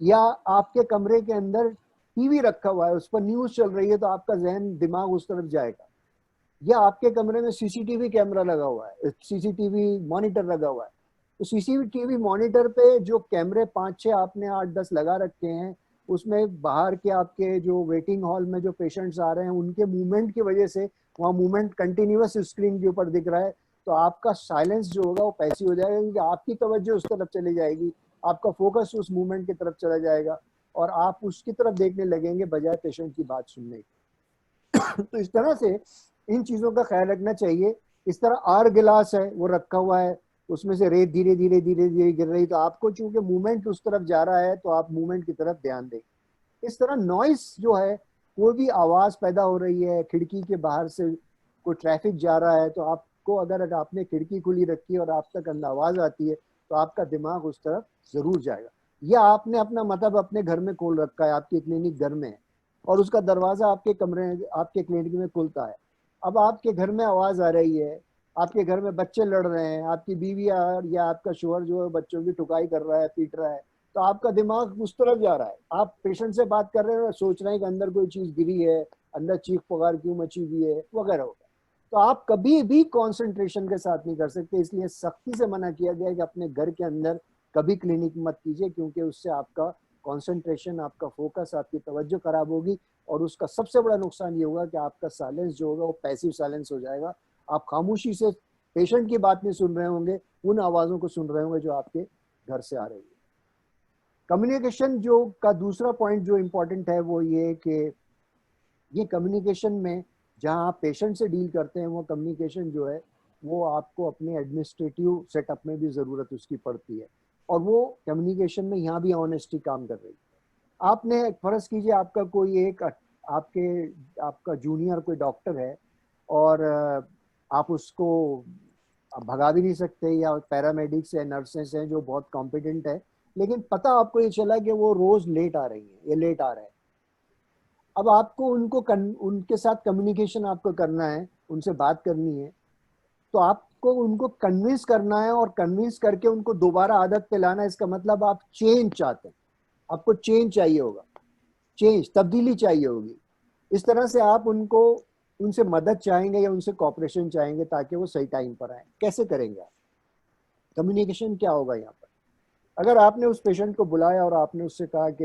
या आपके कमरे के अंदर टीवी रखा हुआ है, उस पर न्यूज चल रही है, तो आपका जहन दिमाग उस तरफ जाएगा। या आपके कमरे में सीसीटीवी कैमरा लगा हुआ है, सीसीटीवी मॉनिटर लगा हुआ है, तो सीसीटीवी मॉनिटर पे जो कैमरे 5-6 आपने 8-10 लगा रखे हैं, उसमें बाहर के आपके जो वेटिंग हॉल में जो पेशेंट्स आ रहे हैं उनके मूवमेंट की वजह से वहाँ मूवमेंट कंटिन्यूअस स्क्रीन के ऊपर दिख रहा है, तो आपका साइलेंस जो होगा वो पैसिव हो जाएगा, क्योंकि आपकी तवज्जो उस तरफ चली जाएगी, आपका फोकस उस मूवमेंट की तरफ चला जाएगा और आप उसकी तरफ देखने लगेंगे बजाय पेशेंट की बात सुनने की। तो इस तरह से इन चीज़ों का ख्याल रखना चाहिए। इस तरह आर गिलास है वो रखा हुआ है, उसमें से रेत धीरे धीरे धीरे धीरे गिर रही, तो आपको चूंकि मूवमेंट उस तरफ जा रहा है तो आप मूवमेंट की तरफ ध्यान दें। इस तरह नॉइस जो है, कोई भी आवाज़ पैदा हो रही है, खिड़की के बाहर से कोई ट्रैफिक जा रहा है, तो आपको अगर आपने खिड़की खुली रखी है और आप तक अंदर आवाज़ आती है तो आपका दिमाग उस तरफ ज़रूर जाएगा। या आपने अपना मतलब अपने घर में खोल रखा है, आपकी क्लिनिक घर में है और उसका दरवाज़ा आपके कमरे आपके क्लिनिक में खुलता है, अब आपके घर में आवाज़ आ रही है, आपके घर में बच्चे लड़ रहे हैं, आपकी बीवी या आपका शोहर जो है बच्चों की ठुकाई कर रहा है, पीट रहा है, तो आपका दिमाग उस तरफ जा रहा है। आप पेशेंट से बात कर रहे हैं, सोच रहे हैं कि अंदर कोई चीज़ गिरी है, अंदर चीख पुकार क्यों मची हुई है वगैरह वगैरह। तो आप कभी भी कंसंट्रेशन के साथ नहीं कर सकते, इसलिए सख्ती से मना किया गया है कि अपने घर के अंदर कभी क्लिनिक मत कीजिए, क्योंकि उससे आपका कंसंट्रेशन, आपका फोकस, आपकी तवज्जो खराब होगी और उसका सबसे बड़ा नुकसान ये होगा कि आपका साइलेंस जो होगा वो पैसिव साइलेंस हो जाएगा। आप खामोशी से पेशेंट की बात नहीं सुन रहे होंगे, उन आवाज़ों को सुन रहे होंगे जो आपके घर से आ रही है। कम्युनिकेशन जो का दूसरा पॉइंट जो इम्पोर्टेंट है वो ये कि ये कम्युनिकेशन में जहाँ आप पेशेंट से डील करते हैं, वो कम्युनिकेशन जो है वो आपको अपने एडमिनिस्ट्रेटिव सेटअप में भी ज़रूरत उसकी पड़ती है, और वो कम्युनिकेशन में यहाँ भी ऑनेस्टी काम कर रही है। आपने फ़र्ज़ कीजिए आपका कोई एक आपका जूनियर कोई डॉक्टर है और आप उसको भगा भी नहीं सकते, या पैरामेडिक्स या नर्सेस हैं जो बहुत कॉम्पिटेंट है, लेकिन पता आपको ये चला कि वो रोज़ लेट आ रही है या लेट आ रहा है। अब आपको उनके साथ कम्युनिकेशन आपको करना है, उनसे बात करनी है, तो आपको उनको कन्विंस करना है और कन्विंस करके उनको दोबारा आदत पे लाना है। इसका मतलब आप चेंज चाहते हैं, आपको चेंज चाहिए होगा, चेंज तब्दीली चाहिए होगी। इस तरह से आप उनसे मदद चाहेंगे या उनसे कॉपरेशन चाहेंगे ताकि वो सही टाइम पर आए। कैसे करेंगे आप? कम्युनिकेशन क्या होगा यहाँ पर? अगर आपने उस पेशेंट को बुलाया और आपने उससे कहा कि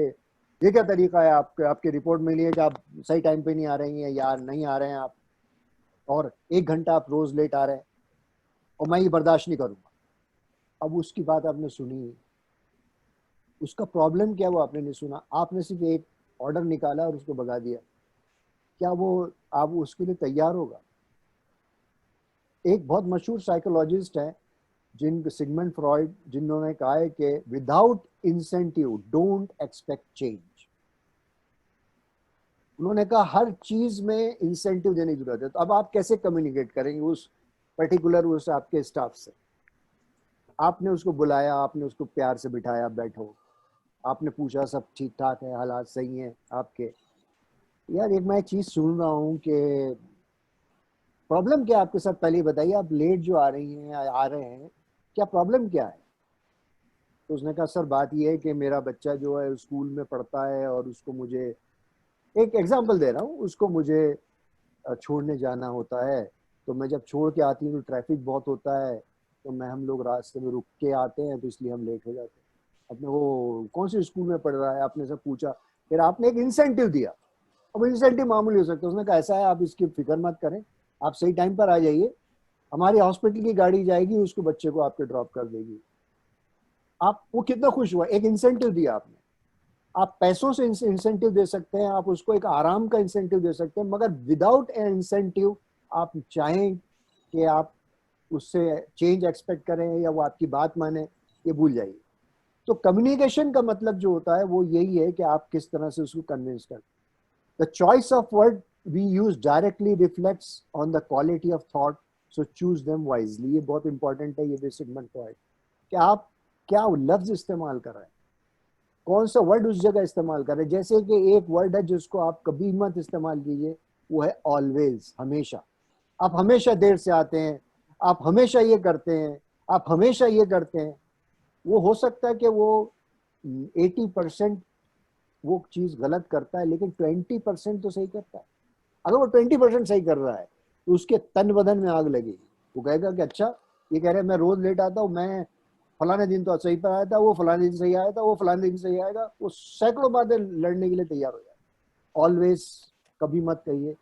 ये क्या तरीका है आपके रिपोर्ट में लिए कि आप सही टाइम पे नहीं आ रही हैं या नहीं आ रहे हैं आप, और 1 घंटा आप रोज लेट आ रहे हैं और मैं ये बर्दाश्त नहीं करूँगा। अब उसकी बात आपने सुनी, उसका प्रॉब्लम क्या वो आपने नहीं सुना, आपने सिर्फ एक ऑर्डर निकाला और उसको भगा दिया। क्या वो आप उसके लिए तैयार होगा? एक बहुत मशहूर साइकोलॉजिस्ट है सिगमंड फ्रॉइड, जिन्होंने कहा है कि without incentive don't expect change. उन्होंने कहा हर चीज में इंसेंटिव देने की जरूरत है। तो अब आप कैसे कम्युनिकेट करेंगे उस पर्टिकुलर उस आपके स्टाफ से? आपने उसको बुलाया, आपने उसको प्यार से बिठाया, बैठो, आपने पूछा सब ठीक ठाक है, हालात सही हैं आपके? यार एक मैं चीज सुन रहा हूँ कि प्रॉब्लम क्या है आपके साथ, पहले बताइए, आप लेट जो आ रही हैं आ रहे हैं, क्या प्रॉब्लम क्या है? तो उसने कहा सर बात ये है कि मेरा बच्चा जो है स्कूल में पढ़ता है और उसको मुझे, एक एग्जांपल दे रहा हूँ, उसको मुझे छोड़ने जाना होता है, तो मैं जब छोड़ के आती हूँ तो ट्रैफिक बहुत होता है, तो हम लोग रास्ते में रुक के आते हैं, तो इसलिए हम लेट हो जाते हैं। अपने वो कौन से स्कूल में पढ़ रहा है आपने सब पूछा, फिर आपने एक इंसेंटिव दिया। अब इंसेंटिव मामूली हो सकता है, उसने कहा ऐसा है आप इसकी फिक्र मत करें, आप सही टाइम पर आ जाइए, हमारी हॉस्पिटल की गाड़ी जाएगी, उसको बच्चे को आपके ड्रॉप कर देगी। आप वो कितना खुश हुआ, एक इंसेंटिव दिया आपने। आप पैसों से इंसेंटिव दे सकते हैं, आप उसको एक आराम का इंसेंटिव दे सकते हैं, मगर विदाउट ए इंसेंटिव आप चाहें कि आप उससे चेंज एक्सपेक्ट करें या वो आपकी बात माने, ये भूल जाइए। तो कम्युनिकेशन का मतलब जो होता है वो यही है कि आप किस तरह से उसको कन्विंस करें। The choice of word we use directly reflects on the quality of thought, so choose them wisely. ये बहुत इंपॉर्टेंट है, ये सिगमंड फ्रॉइड, कि आप क्या लफ्ज इस्तेमाल कर रहे हैं, कौन सा वर्ड उस जगह इस्तेमाल कर रहे हैं। जैसे कि एक वर्ड है जिसको आप कभी मत इस्तेमाल कीजिए, वो है ऑलवेज, हमेशा। आप हमेशा देर से आते हैं, आप हमेशा ये करते हैं, आप हमेशा ये करते हैं। वो हो सकता है कि वो 80% वो चीज गलत करता है, लेकिन 20% तो सही करता है। अगर वो 20% सही कर रहा है तो उसके तन बदन में आग लगेगी। वो कहेगा कि अच्छा, ये कह रहे हैं मैं रोज लेट आता हूँ, मैं फलाने दिन तो सही पर आया था, वो फलाने दिन सही आया था, वो फलाने दिन सही आएगा। वो सैकड़ों बातें लड़ने के लिए तैयार हो जाए। ऑलवेज कभी मत कहिए,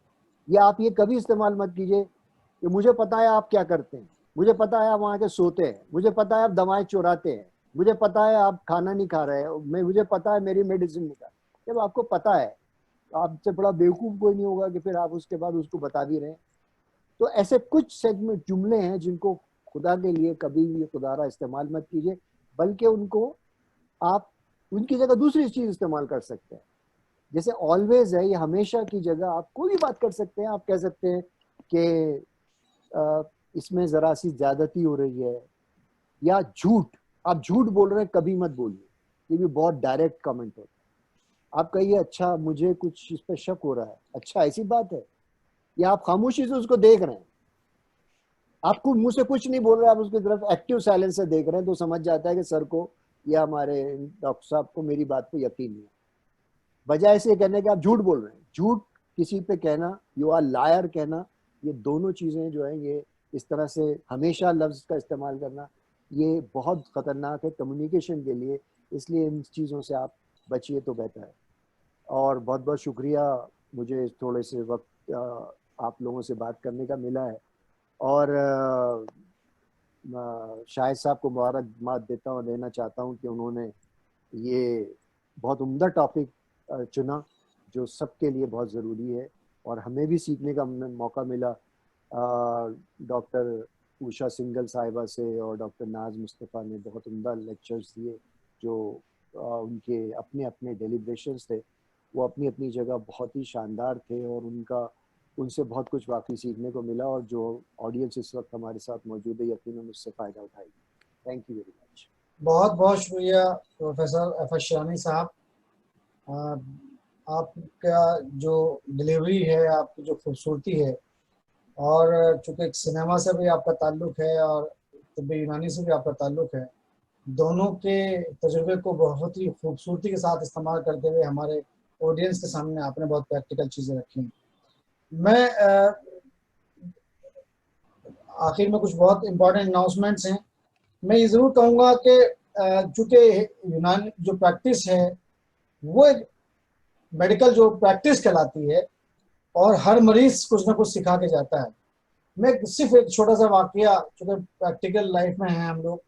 या आप ये कभी इस्तेमाल मत कीजिए कि मुझे पता है आप क्या करते हैं, मुझे पता है आप वहाँ के सोते हैं, मुझे पता है आप दवाएं चुराते हैं, मुझे पता है आप खाना नहीं खा रहे हैं, मुझे पता है मेरी मेडिसिन नहीं खा। जब आपको पता है, आपसे बड़ा बेवकूफ कोई नहीं होगा कि फिर आप उसके बाद उसको बता भी रहे हैं। तो ऐसे कुछ सेगमेंट जुमले हैं जिनको खुदा के लिए कभी भी खुदारा इस्तेमाल मत कीजिए, बल्कि उनको आप उनकी जगह दूसरी चीज इस्तेमाल कर सकते हैं। जैसे ऑलवेज है, ये हमेशा की जगह आप कोई भी बात कर सकते हैं। आप कह सकते हैं कि इसमें जरा सी ज्यादती हो रही है, या झूठ, आप झूठ बोल रहे हैं कभी मत बोलिए। ये भी बहुत डायरेक्ट कमेंट होता है। आप कहिए अच्छा मुझे कुछ इस पर शक हो रहा है, अच्छा ऐसी बात है, या आप खामोशी से उसको देख रहे हैं, आपको मुंह से कुछ नहीं बोल रहे, आप उसकी तरफ एक्टिव साइलेंस से देख रहे हैं, तो समझ जाता है कि सर को या हमारे डॉक्टर साहब को मेरी बात पे यकीन नहीं है। बजाय से कहने के आप झूठ बोल रहे हैं। झूठ किसी पे कहना, यू आर लायर कहना, ये दोनों चीजें जो है, ये इस तरह से हमेशा लफ्ज का इस्तेमाल करना, ये बहुत खतरनाक है कम्युनिकेशन के लिए। इसलिए इन चीज़ों से आप बचिए तो बेहतर है। और बहुत बहुत शुक्रिया, मुझे थोड़े से वक्त आप लोगों से बात करने का मिला है। और शाहिद साहब को मुबारकबाद देना चाहता हूँ कि उन्होंने ये बहुत उम्दा टॉपिक चुना जो सबके लिए बहुत ज़रूरी है, और हमें भी सीखने का मौका मिला डॉक्टर उषा सिंघल साहिबा से, और डॉक्टर नाज मुस्तफ़ा ने बहुत उम्दा लेक्चर्स दिए जो उनके अपने अपने डेलिब्रेशंस थे, वो अपनी अपनी जगह बहुत ही शानदार थे, और उनसे बहुत कुछ वाकई सीखने को मिला। और जो ऑडियंस इस वक्त हमारे साथ मौजूद है, यकीनन उससे फ़ायदा उठाएगी। Thank you very much. बहुत बहुत शुक्रिया प्रोफेसर अफज शिरानी साहब। आपका जो डिलीवरी है, आपकी जो खूबसूरती है, और चूँकि एक सिनेमा से भी आपका ताल्लुक़ है और तिब्बी यूनानी से भी आपका ताल्लुक़ है, दोनों के तजुर्बे को बहुत ही खूबसूरती के साथ इस्तेमाल करते हुए हमारे ऑडियंस के सामने आपने बहुत प्रैक्टिकल चीज़ें रखी। मैं आखिर में कुछ बहुत इम्पोर्टेंट अनाउंसमेंट्स हैं। मैं ये ज़रूर कहूँगा कि चूँकि यूनानी जो प्रैक्टिस है वो एक मेडिकल जो प्रैक्टिस कहलाती है, और हर मरीज कुछ ना कुछ सिखा के जाता है। मैं सिर्फ एक छोटा सा वाकया, चूँकि प्रैक्टिकल लाइफ में हैं हम लोग,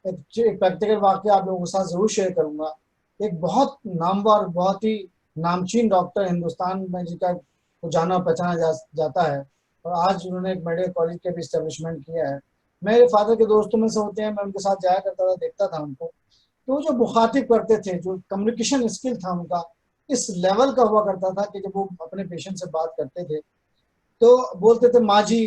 एक प्रैक्टिकल वाकया आप लोगों के साथ ज़रूर शेयर करूँगा। एक बहुत नामवर, बहुत ही नामचीन डॉक्टर हिंदुस्तान में जिनका को जाना पहचाना जाता है, और आज उन्होंने एक मेडिकल कॉलेज के भी इस्टेब्लिशमेंट किया है। मेरे फादर के दोस्तों में से होते हैं, मैं उनके साथ जाया करता था, देखता था उनको। तो वो जो मुखातिब करते थे, जो कम्युनिकेशन स्किल था उनका इस लेवल का हुआ करता था कि जब वो अपने पेशेंट से बात करते थे तो बोलते थे माँ जी,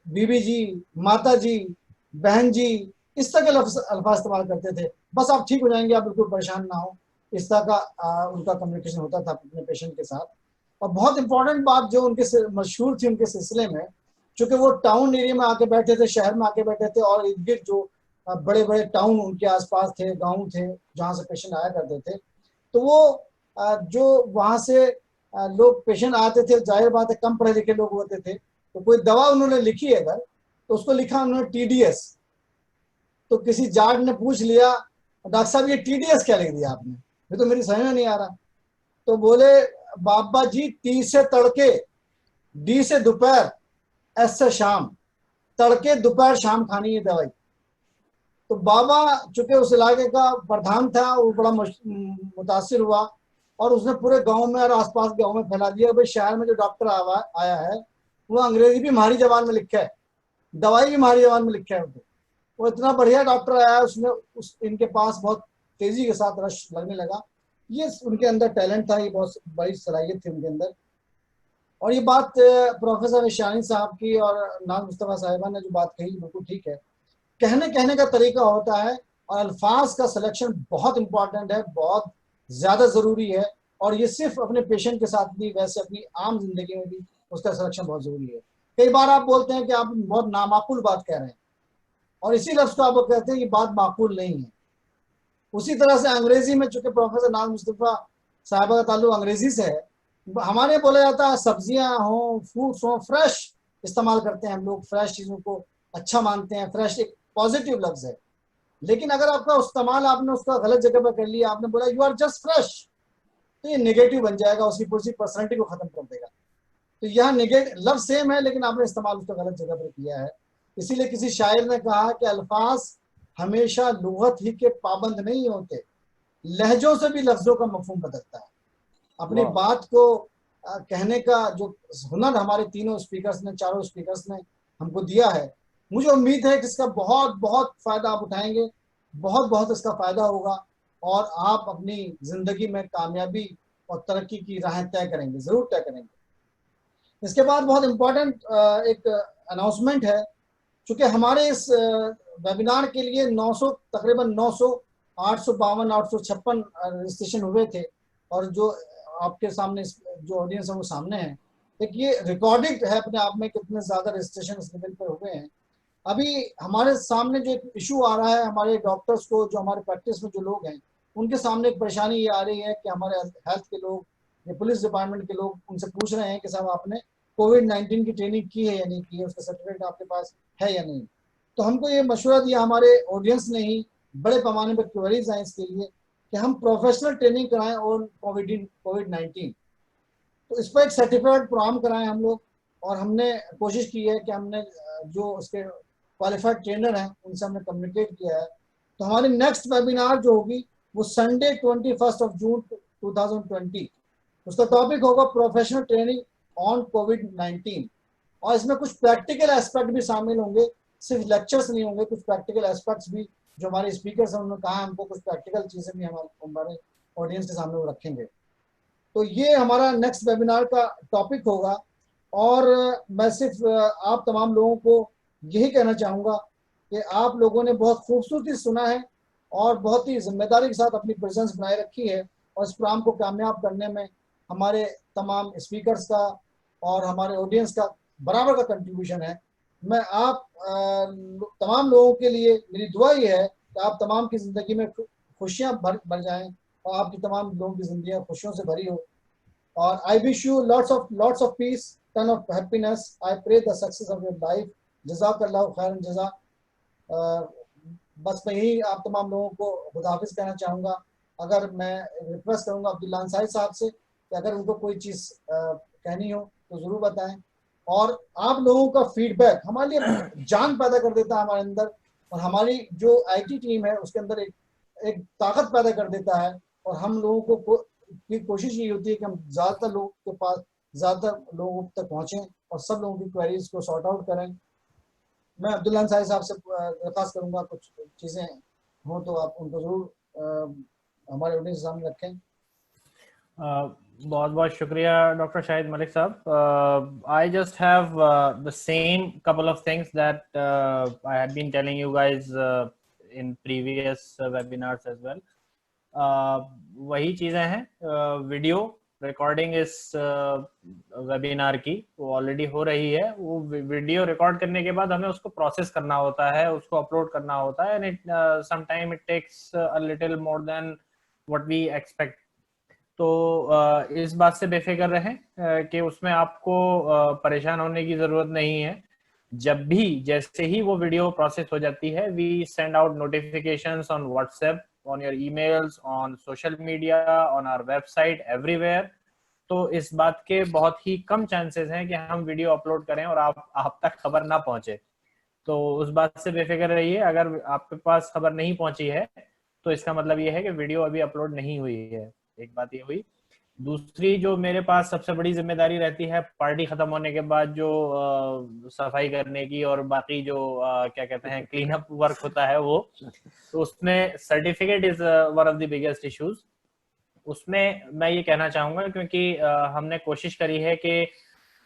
बीबी जी, माता जी, बहन जी, इस तरह के अल्फाज इस्तेमाल करते थे। बस आप ठीक हो जाएंगे, आप बिल्कुल परेशान ना हो, इस तरह का उनका कम्युनिकेशन होता था अपने पेशेंट के साथ। और बहुत इंपॉर्टेंट बात जो उनके मशहूर थी उनके सिलसिले में, चूँकि वो टाउन एरिया में आके बैठे थे, शहर में आके बैठे थे, और इर्द गिर्द जो बड़े बड़े टाउन उनके आसपास थे, गाँव थे जहाँ से पेशेंट आया करते थे, तो वो जो वहाँ से लोग पेशेंट आते थे, जाहिर बात है कम पढ़े लिखे लोग होते थे, तो कोई दवा उन्होंने लिखी है अगर, तो उसको लिखा उन्होंने TDS। तो किसी जाट ने पूछ लिया, डॉक्टर साहब ये TDS क्या लिख दिया आपने, ये तो मेरी समझ में नहीं आ रहा। तो बोले बाबा जी, T से तड़के, D से दोपहर, S से शाम, तड़के दोपहर शाम खानी है दवाई। तो बाबा चूंकि उस इलाके का प्रधान था, वो बड़ा मुतासिर हुआ, और उसने पूरे गांव में और आसपास गांव में फैला दिया, भाई शहर में जो डॉक्टर आया है वो अंग्रेजी भी हमारी जबान में लिखा है, दवाई भी हमारी जबान में लिखा है। वो इतना बढ़िया डॉक्टर आया, उसने इनके पास बहुत तेजी के साथ रश लगने लगा। ये उनके अंदर टैलेंट था, ये बहुत बड़ी सलाहियत थी उनके अंदर। और ये बात प्रोफेसर शिरानी साहब की और नाज मुस्तफ़ा साहिबा ने जो बात कही बिल्कुल ठीक है। कहने का तरीका होता है, और अल्फाज का सिलेक्शन बहुत इंपॉर्टेंट है, बहुत ज़्यादा ज़रूरी है। और ये सिर्फ अपने पेशेंट के साथ नहीं, वैसे अपनी आम जिंदगी में भी उसका सिलेक्शन बहुत ज़रूरी है। कई बार आप बोलते हैं कि आप बहुत नामाकुल बात कह रहे हैं, और इसी लफ्ज़ को आप कहते हैं कि बात माकूल नहीं है। उसी तरह से अंग्रेजी में, चूंकि प्रोफेसर नाज मुस्तफ़ा साहबा का ताल्लुक अंग्रेजी से है, हमारे बोला जाता है सब्जियां हों, फ्रूट्स हों, फ्रेश इस्तेमाल करते हैं हम लोग, फ्रेश चीज़ों को अच्छा मानते हैं। फ्रेश एक पॉजिटिव लफ्ज़ है, लेकिन अगर आपका इस्तेमाल आपने उसका गलत जगह पर कर लिया, आपने बोला यू आर जस्ट फ्रेश, तो ये नेगेटिव बन जाएगा, उसकी पूरी पर्सनैलिटी को खत्म कर देगा। तो यह नेगेटिव लफ्ज़ सेम है, लेकिन आपने इस्तेमाल उसका गलत जगह पर किया है। इसीलिए किसी शायर ने कहा कि अल्फाज हमेशा लुगत ही के पाबंद नहीं होते, लहजों से भी लफ्ज़ों का मफहूम बदलता है। अपनी बात को कहने का जो हुनर हमारे तीनों स्पीकर्स ने, चारों स्पीकर्स ने हमको दिया है, मुझे उम्मीद है कि इसका बहुत बहुत फ़ायदा आप उठाएंगे, बहुत बहुत इसका फ़ायदा होगा, और आप अपनी ज़िंदगी में कामयाबी और तरक्की की राहें तय करेंगे, ज़रूर तय करेंगे। इसके बाद बहुत इम्पोर्टेंट एक अनाउंसमेंट है। चूँकि हमारे इस वेबिनार के लिए तकरीबन 900, 852, 856 रजिस्ट्रेशन हुए थे, और जो आपके सामने जो ऑडियंस है वो सामने है। एक ये रिकॉर्डिंग है अपने आप में, कितने ज़्यादा रजिस्ट्रेशन इस लेवल पर हुए हैं। अभी हमारे सामने जो एक इशू आ रहा है, हमारे डॉक्टर्स को, जो हमारे प्रैक्टिस में जो लोग हैं, उनके सामने एक परेशानी ये आ रही है कि हमारे हेल्थ के लोग या पुलिस डिपार्टमेंट के लोग उनसे पूछ रहे हैं कि साहब आपने कोविड-19 की ट्रेनिंग की है या नहीं की है, उसका सर्टिफिकेट आपके पास है या नहीं। तो हमको ये मशवरा दिया हमारे ऑडियंस ने ही, बड़े पैमाने पर क्वेरीज आए इसके लिए कि हम प्रोफेशनल ट्रेनिंग कराएं और कोविड-19, तो इस पर एक सर्टिफिकेट प्रोग्राम कराएं हम लोग। और हमने कोशिश की है कि हमने जो उसके क्वालिफाइड ट्रेनर हैं उनसे हमने कम्युनिकेट किया है। तो हमारी नेक्स्ट वेबिनार जो होगी वो संडे 21 जून 2020, उसका टॉपिक होगा प्रोफेशनल ट्रेनिंग ऑन कोविड-19, और इसमें कुछ प्रैक्टिकल एस्पेक्ट भी शामिल होंगे, सिर्फ लेक्चर्स नहीं होंगे, कुछ प्रैक्टिकल एस्पेक्ट्स भी जो हमारे स्पीकर्स हैं उन्होंने कहा हमको कुछ प्रैक्टिकल चीज़ें भी हमारे ऑडियंस के सामने वो रखेंगे। तो ये हमारा नेक्स्ट वेबिनार का टॉपिक होगा। और मैं सिर्फ आप तमाम लोगों को यही कहना चाहूँगा कि आप लोगों ने बहुत खूबसूरती सुना है और बहुत ही जिम्मेदारी के साथ अपनी प्रेजेंस बनाए रखी है, और इस प्रोग्राम को कामयाब करने में हमारे तमाम स्पीकर्स का और हमारे ऑडियंस का बराबर का कंट्रीब्यूशन है। मैं आप तमाम लोगों के लिए मेरी दुआ ये है कि आप तमाम की ज़िंदगी में खुशियाँ भर जाएं, और आपकी तमाम लोगों की ज़िंदगियाँ खुशियों से भरी हो। और I wish you lots of peace, ton of happiness. I pray the success of your life. जज़ाकल्लाहु खैरन जज़ा। बस मैं यही आप तमाम लोगों को खुदाफिज कहना चाहूँगा। अगर मैं रिक्वेस्ट करूँगा अब्दुल्ला अंसारी साहब से कि अगर उनको कोई चीज़ कहनी हो तो ज़रूर बताएं। और आप लोगों का फीडबैक हमारे लिए जान पैदा कर देता है हमारे अंदर, और हमारी जो IT टीम है उसके अंदर एक ताकत पैदा कर देता है। और हम लोगों की कोशिश ये होती है कि हम ज़्यादातर लोगों के पास, ज़्यादातर लोगों तक पहुँचें और सब लोगों की क्वेरीज को सॉर्ट आउट करें। मैं अब्दुल्ला अंसारी साहब से दरख्वास्त करूँगा कुछ चीज़ें हों तो आप उनको ज़रूर हमारे ऑडियंस के सामने रखें। बहुत बहुत शुक्रिया डॉक्टर शाहिद मलिक साहब। I just have the same couple of things that I had been telling you guys in previous webinars as well. वही चीज़ें हैं, वीडियो रिकॉर्डिंग इस वेबिनार की वो ऑलरेडी हो रही है। वो वीडियो रिकॉर्ड करने के बाद हमें उसको प्रोसेस करना होता है, उसको अपलोड करना होता है, and sometime it takes a little more than what we expect. तो इस बात से बेफिक्र रहें कि उसमें आपको परेशान होने की ज़रूरत नहीं है। जब भी जैसे ही वो वीडियो प्रोसेस हो जाती है, we send out notifications on WhatsApp, on your emails, on social media, on our website, everywhere. तो इस बात के बहुत ही कम चांसेस हैं कि हम वीडियो अपलोड करें और आप तक खबर ना पहुंचे। तो उस बात से बेफिक्र रहिए। अगर आपके पास खबर नहीं पहुंची है तो इसका मतलब ये है कि वीडियो अभी अपलोड नहीं हुई है। एक बात ये हुई। दूसरी जो मेरे पास सबसे बड़ी जिम्मेदारी रहती है पार्टी खत्म होने के बाद जो सफाई करने की और बाकी जो क्या कहते हैं क्लीन अप वर्क होता है वो, तो उसमें certificate is one of the biggest issues. उसमें मैं ये कहना चाहूँगा क्योंकि हमने कोशिश करी है कि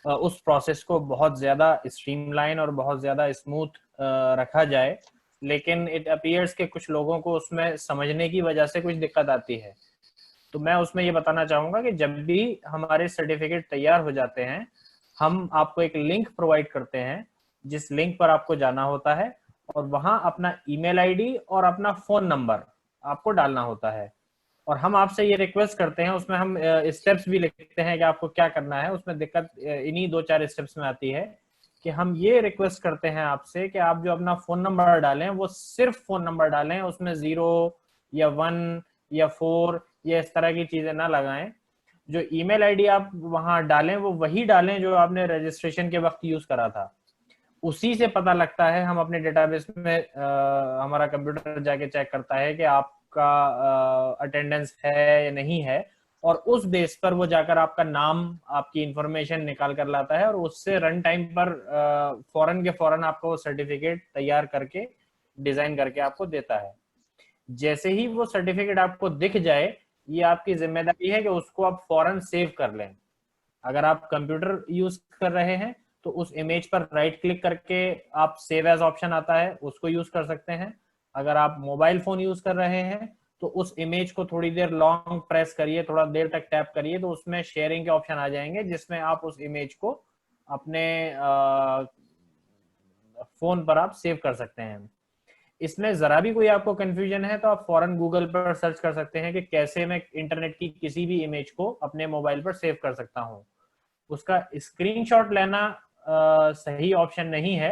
उस प्रोसेस को बहुत ज़्यादा स्ट्रीमलाइन और बहुत ज़्यादा स्मूथ रखा जाए, लेकिन इट अपीयर्स कि कुछ लोगों को उसमें समझने की वजह से कुछ दिक्कत आती है। तो मैं उसमें ये बताना चाहूंगा कि जब भी हमारे सर्टिफिकेट तैयार हो जाते हैं, हम आपको एक लिंक प्रोवाइड करते हैं, जिस लिंक पर आपको जाना होता है और वहां अपना ईमेल आईडी और अपना फोन नंबर आपको डालना होता है। और हम आपसे ये रिक्वेस्ट करते हैं, उसमें हम स्टेप्स भी लिखते हैं कि आपको क्या करना है। उसमें दिक्कत इन्हीं 2-4 स्टेप्स में आती है कि हम ये रिक्वेस्ट करते हैं आपसे कि आप जो अपना फोन नंबर डालें वो सिर्फ फोन नंबर डालें, उसमें 0 या 1 या 4 या इस तरह की चीजें ना लगाएं। जो ईमेल आईडी आप वहां डालें वो वही डालें जो आपने रजिस्ट्रेशन के वक्त यूज करा था। उसी से पता लगता है, हम अपने डेटाबेस में हमारा कंप्यूटर जाके चेक करता है कि आपका अटेंडेंस है या नहीं है, और उस बेस पर वो जाकर आपका नाम, आपकी इंफॉर्मेशन निकाल कर लाता है और उससे रन टाइम पर फौरन के फौरन आपको सर्टिफिकेट तैयार करके डिजाइन करके आपको देता है। जैसे ही वो सर्टिफिकेट आपको दिख जाए, ये आपकी जिम्मेदारी है कि उसको आप फौरन सेव कर लें। अगर आप कंप्यूटर यूज कर रहे हैं तो उस इमेज पर राइट क्लिक करके आप सेव एज ऑप्शन आता है, उसको यूज कर सकते हैं। अगर आप मोबाइल फोन यूज कर रहे हैं तो उस इमेज को थोड़ी देर लॉन्ग प्रेस करिए, थोड़ा देर तक टैप करिए, तो उसमें शेयरिंग के ऑप्शन आ जाएंगे जिसमें आप उस इमेज को अपने फोन पर आप सेव कर सकते हैं। इसमें जरा भी कोई आपको कंफ्यूजन है तो आप फौरन गूगल पर सर्च कर सकते हैं कि कैसे मैं इंटरनेट की किसी भी इमेज को अपने मोबाइल पर सेव कर सकता हूं। उसका स्क्रीनशॉट लेना सही ऑप्शन नहीं है,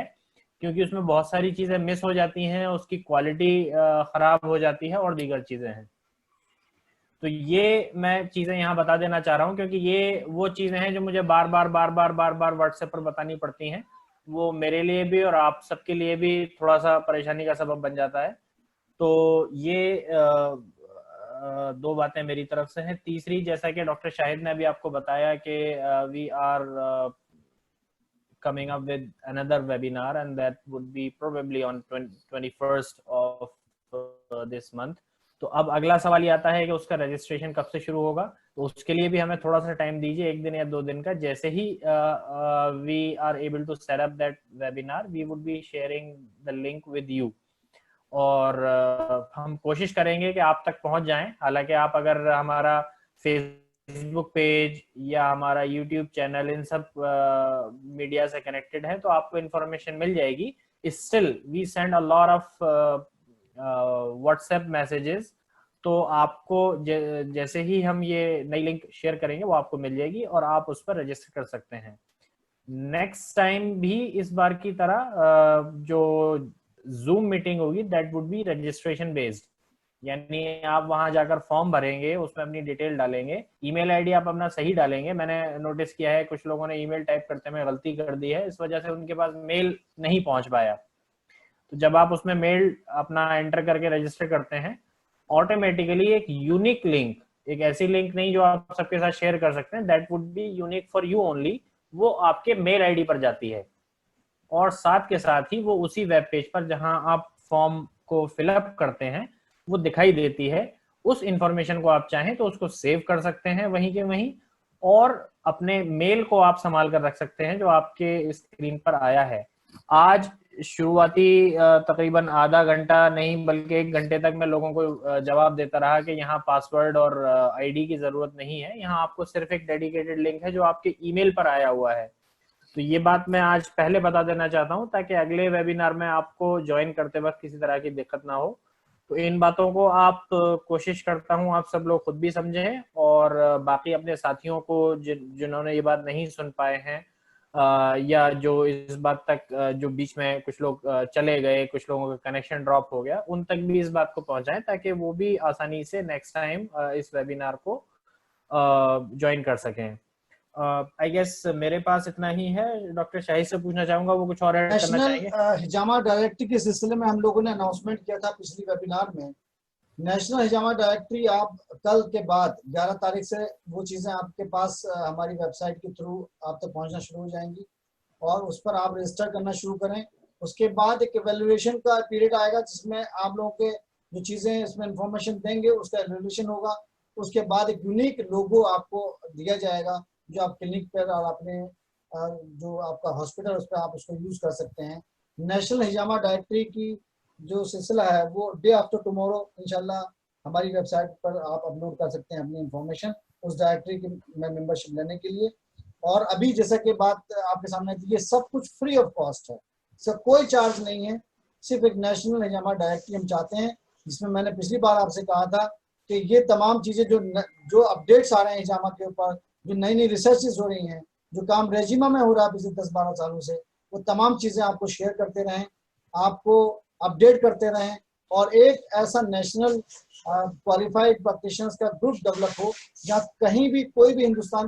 क्योंकि उसमें बहुत सारी चीजें मिस हो जाती हैं, उसकी क्वालिटी खराब हो जाती है और दीगर चीजें हैं। तो ये मैं चीजें यहाँ बता देना चाह रहा हूँ, क्योंकि ये वो चीजें हैं जो मुझे बार बार व्हाट्सएप पर बतानी पड़ती हैं। वो मेरे लिए भी और आप सबके लिए भी थोड़ा सा परेशानी का सबब बन जाता है। तो ये 2 बातें मेरी तरफ से हैं। तीसरी, जैसा कि डॉक्टर शाहिद ने अभी आपको बताया कि we are coming up with another webinar, and that would be probably on 21st of this month. तो अब अगला सवाल ये आता है कि उसका रजिस्ट्रेशन कब से शुरू होगा। तो उसके लिए भी हमें थोड़ा सा टाइम दीजिए, 1 दिन या 2 दिन का। जैसे ही we are able to set up that webinar, we would be sharing the link with you, और हम कोशिश करेंगे कि आप तक पहुंच जाएं। हालांकि आप अगर हमारा फेसबुक पेज या हमारा यूट्यूब चैनल इन सब मीडिया से कनेक्टेड है तो आपको इन्फॉर्मेशन मिल जाएगी। Still we send a lot of WhatsApp messages, तो आपको जैसे ही हम ये नई लिंक शेयर करेंगे वो आपको मिल जाएगी और आप उस पर रजिस्टर कर सकते हैं। नेक्स्ट टाइम भी इस बार की तरह जो जूम मीटिंग होगी that would be registration based, यानी आप वहां जाकर फॉर्म भरेंगे, उसमें अपनी डिटेल डालेंगे, ईमेल आईडी आप अपना सही डालेंगे। मैंने नोटिस किया है कुछ लोगों ने ईमेल टाइप करते में गलती कर दी है, इस वजह से उनके पास मेल नहीं पहुंच पाया। तो जब आप उसमें मेल अपना एंटर करके रजिस्टर करते हैं, ऑटोमेटिकली एक यूनिक लिंक, एक ऐसी लिंक नहीं जो आप सबके साथ शेयर कर सकते हैं, that would be unique for you only, वो आपके मेल आईडी पर जाती है और साथ के साथ ही वो उसी वेब पेज पर जहां आप फॉर्म को फिलअप करते हैं वो दिखाई देती है। उस इंफॉर्मेशन को आप चाहें तो उसको सेव कर सकते हैं वहीं के वहीं, और अपने मेल को आप संभाल कर रख सकते हैं जो आपके स्क्रीन पर आया है। आज शुरुआती तकरीबन आधा घंटा नहीं बल्कि 1 घंटे तक मैं लोगों को जवाब देता रहा कि यहाँ पासवर्ड और आईडी की जरूरत नहीं है, यहाँ आपको सिर्फ एक डेडिकेटेड लिंक है जो आपके ईमेल पर आया हुआ है। तो ये बात मैं आज पहले बता देना चाहता हूँ ताकि अगले वेबिनार में आपको ज्वाइन करते वक्त किसी तरह की दिक्कत ना हो। तो इन बातों को आप कोशिश करता हूँ आप सब लोग खुद भी समझें, और बाकी अपने साथियों को जिन्होंने ये बात नहीं सुन पाए हैं या जो इस बात तक जो बीच में कुछ लोग चले गए, कुछ लोगों का कनेक्शन ड्रॉप हो गया, उन तक भी इस बात को पहुंचाएं ताकि वो भी आसानी से नेक्स्ट टाइम इस वेबिनार को ज्वाइन कर सकें। आई गेस मेरे पास इतना ही है। डॉक्टर शाहिद से पूछना चाहूंगा, वो कुछ और ऐड करना चाहेंगे? नेशनल हिजामा डायरेक्टरी के सिलसिले में हम लोगों ने अनाउंसमेंट किया था पिछली वेबिनार में। नेशनल हिजामा डायरेक्टरी आप कल के बाद 11 तारीख से वो चीज़ें आपके पास हमारी वेबसाइट के थ्रू आप तक पहुंचना शुरू हो जाएंगी और उस पर आप रजिस्टर करना शुरू करें। उसके बाद एक एवेल्युएशन का पीरियड आएगा जिसमें आप लोगों के जो चीज़ें इसमें इंफॉर्मेशन देंगे उसका एवेल्युएशन होगा। उसके बाद एक यूनिक लोगो आपको दिया जाएगा जो आप क्लिनिक पर और अपने जो आपका हॉस्पिटल उस पर आप उसको यूज कर सकते हैं। नेशनल हिजामा डायरेक्टरी की जो सिलसिला है वो डे आफ्टर टुमारो इंशाल्लाह हमारी वेबसाइट पर आप अपलोड कर सकते हैं अपनी इंफॉर्मेशन उस डायरेक्टरी की में मेंबरशिप लेने के लिए। और अभी जैसा कि बात आपके सामने थी, ये सब कुछ फ्री ऑफ कॉस्ट है, इसका कोई चार्ज नहीं है। सिर्फ एक नेशनल हिजामा डायरेक्टरी हम चाहते हैं, जिसमें मैंने पिछली बार आपसे कहा था कि ये तमाम चीज़ें जो अपडेट्स आ रहे हैं हिजामा के ऊपर, जो नई नई रिसर्चेस हो रही हैं, जो काम रेजिमा में हो रहा है पिछले 10-12 सालों से, वो तमाम चीज़ें आपको शेयर करते रहें, आपको अपडेट करते रहें, और एक ऐसा नेशनल क्वालिफाइड प्रैक्टिशनर्स का ग्रुप डेवलप हो जहाँ कहीं भी कोई भी हिंदुस्तान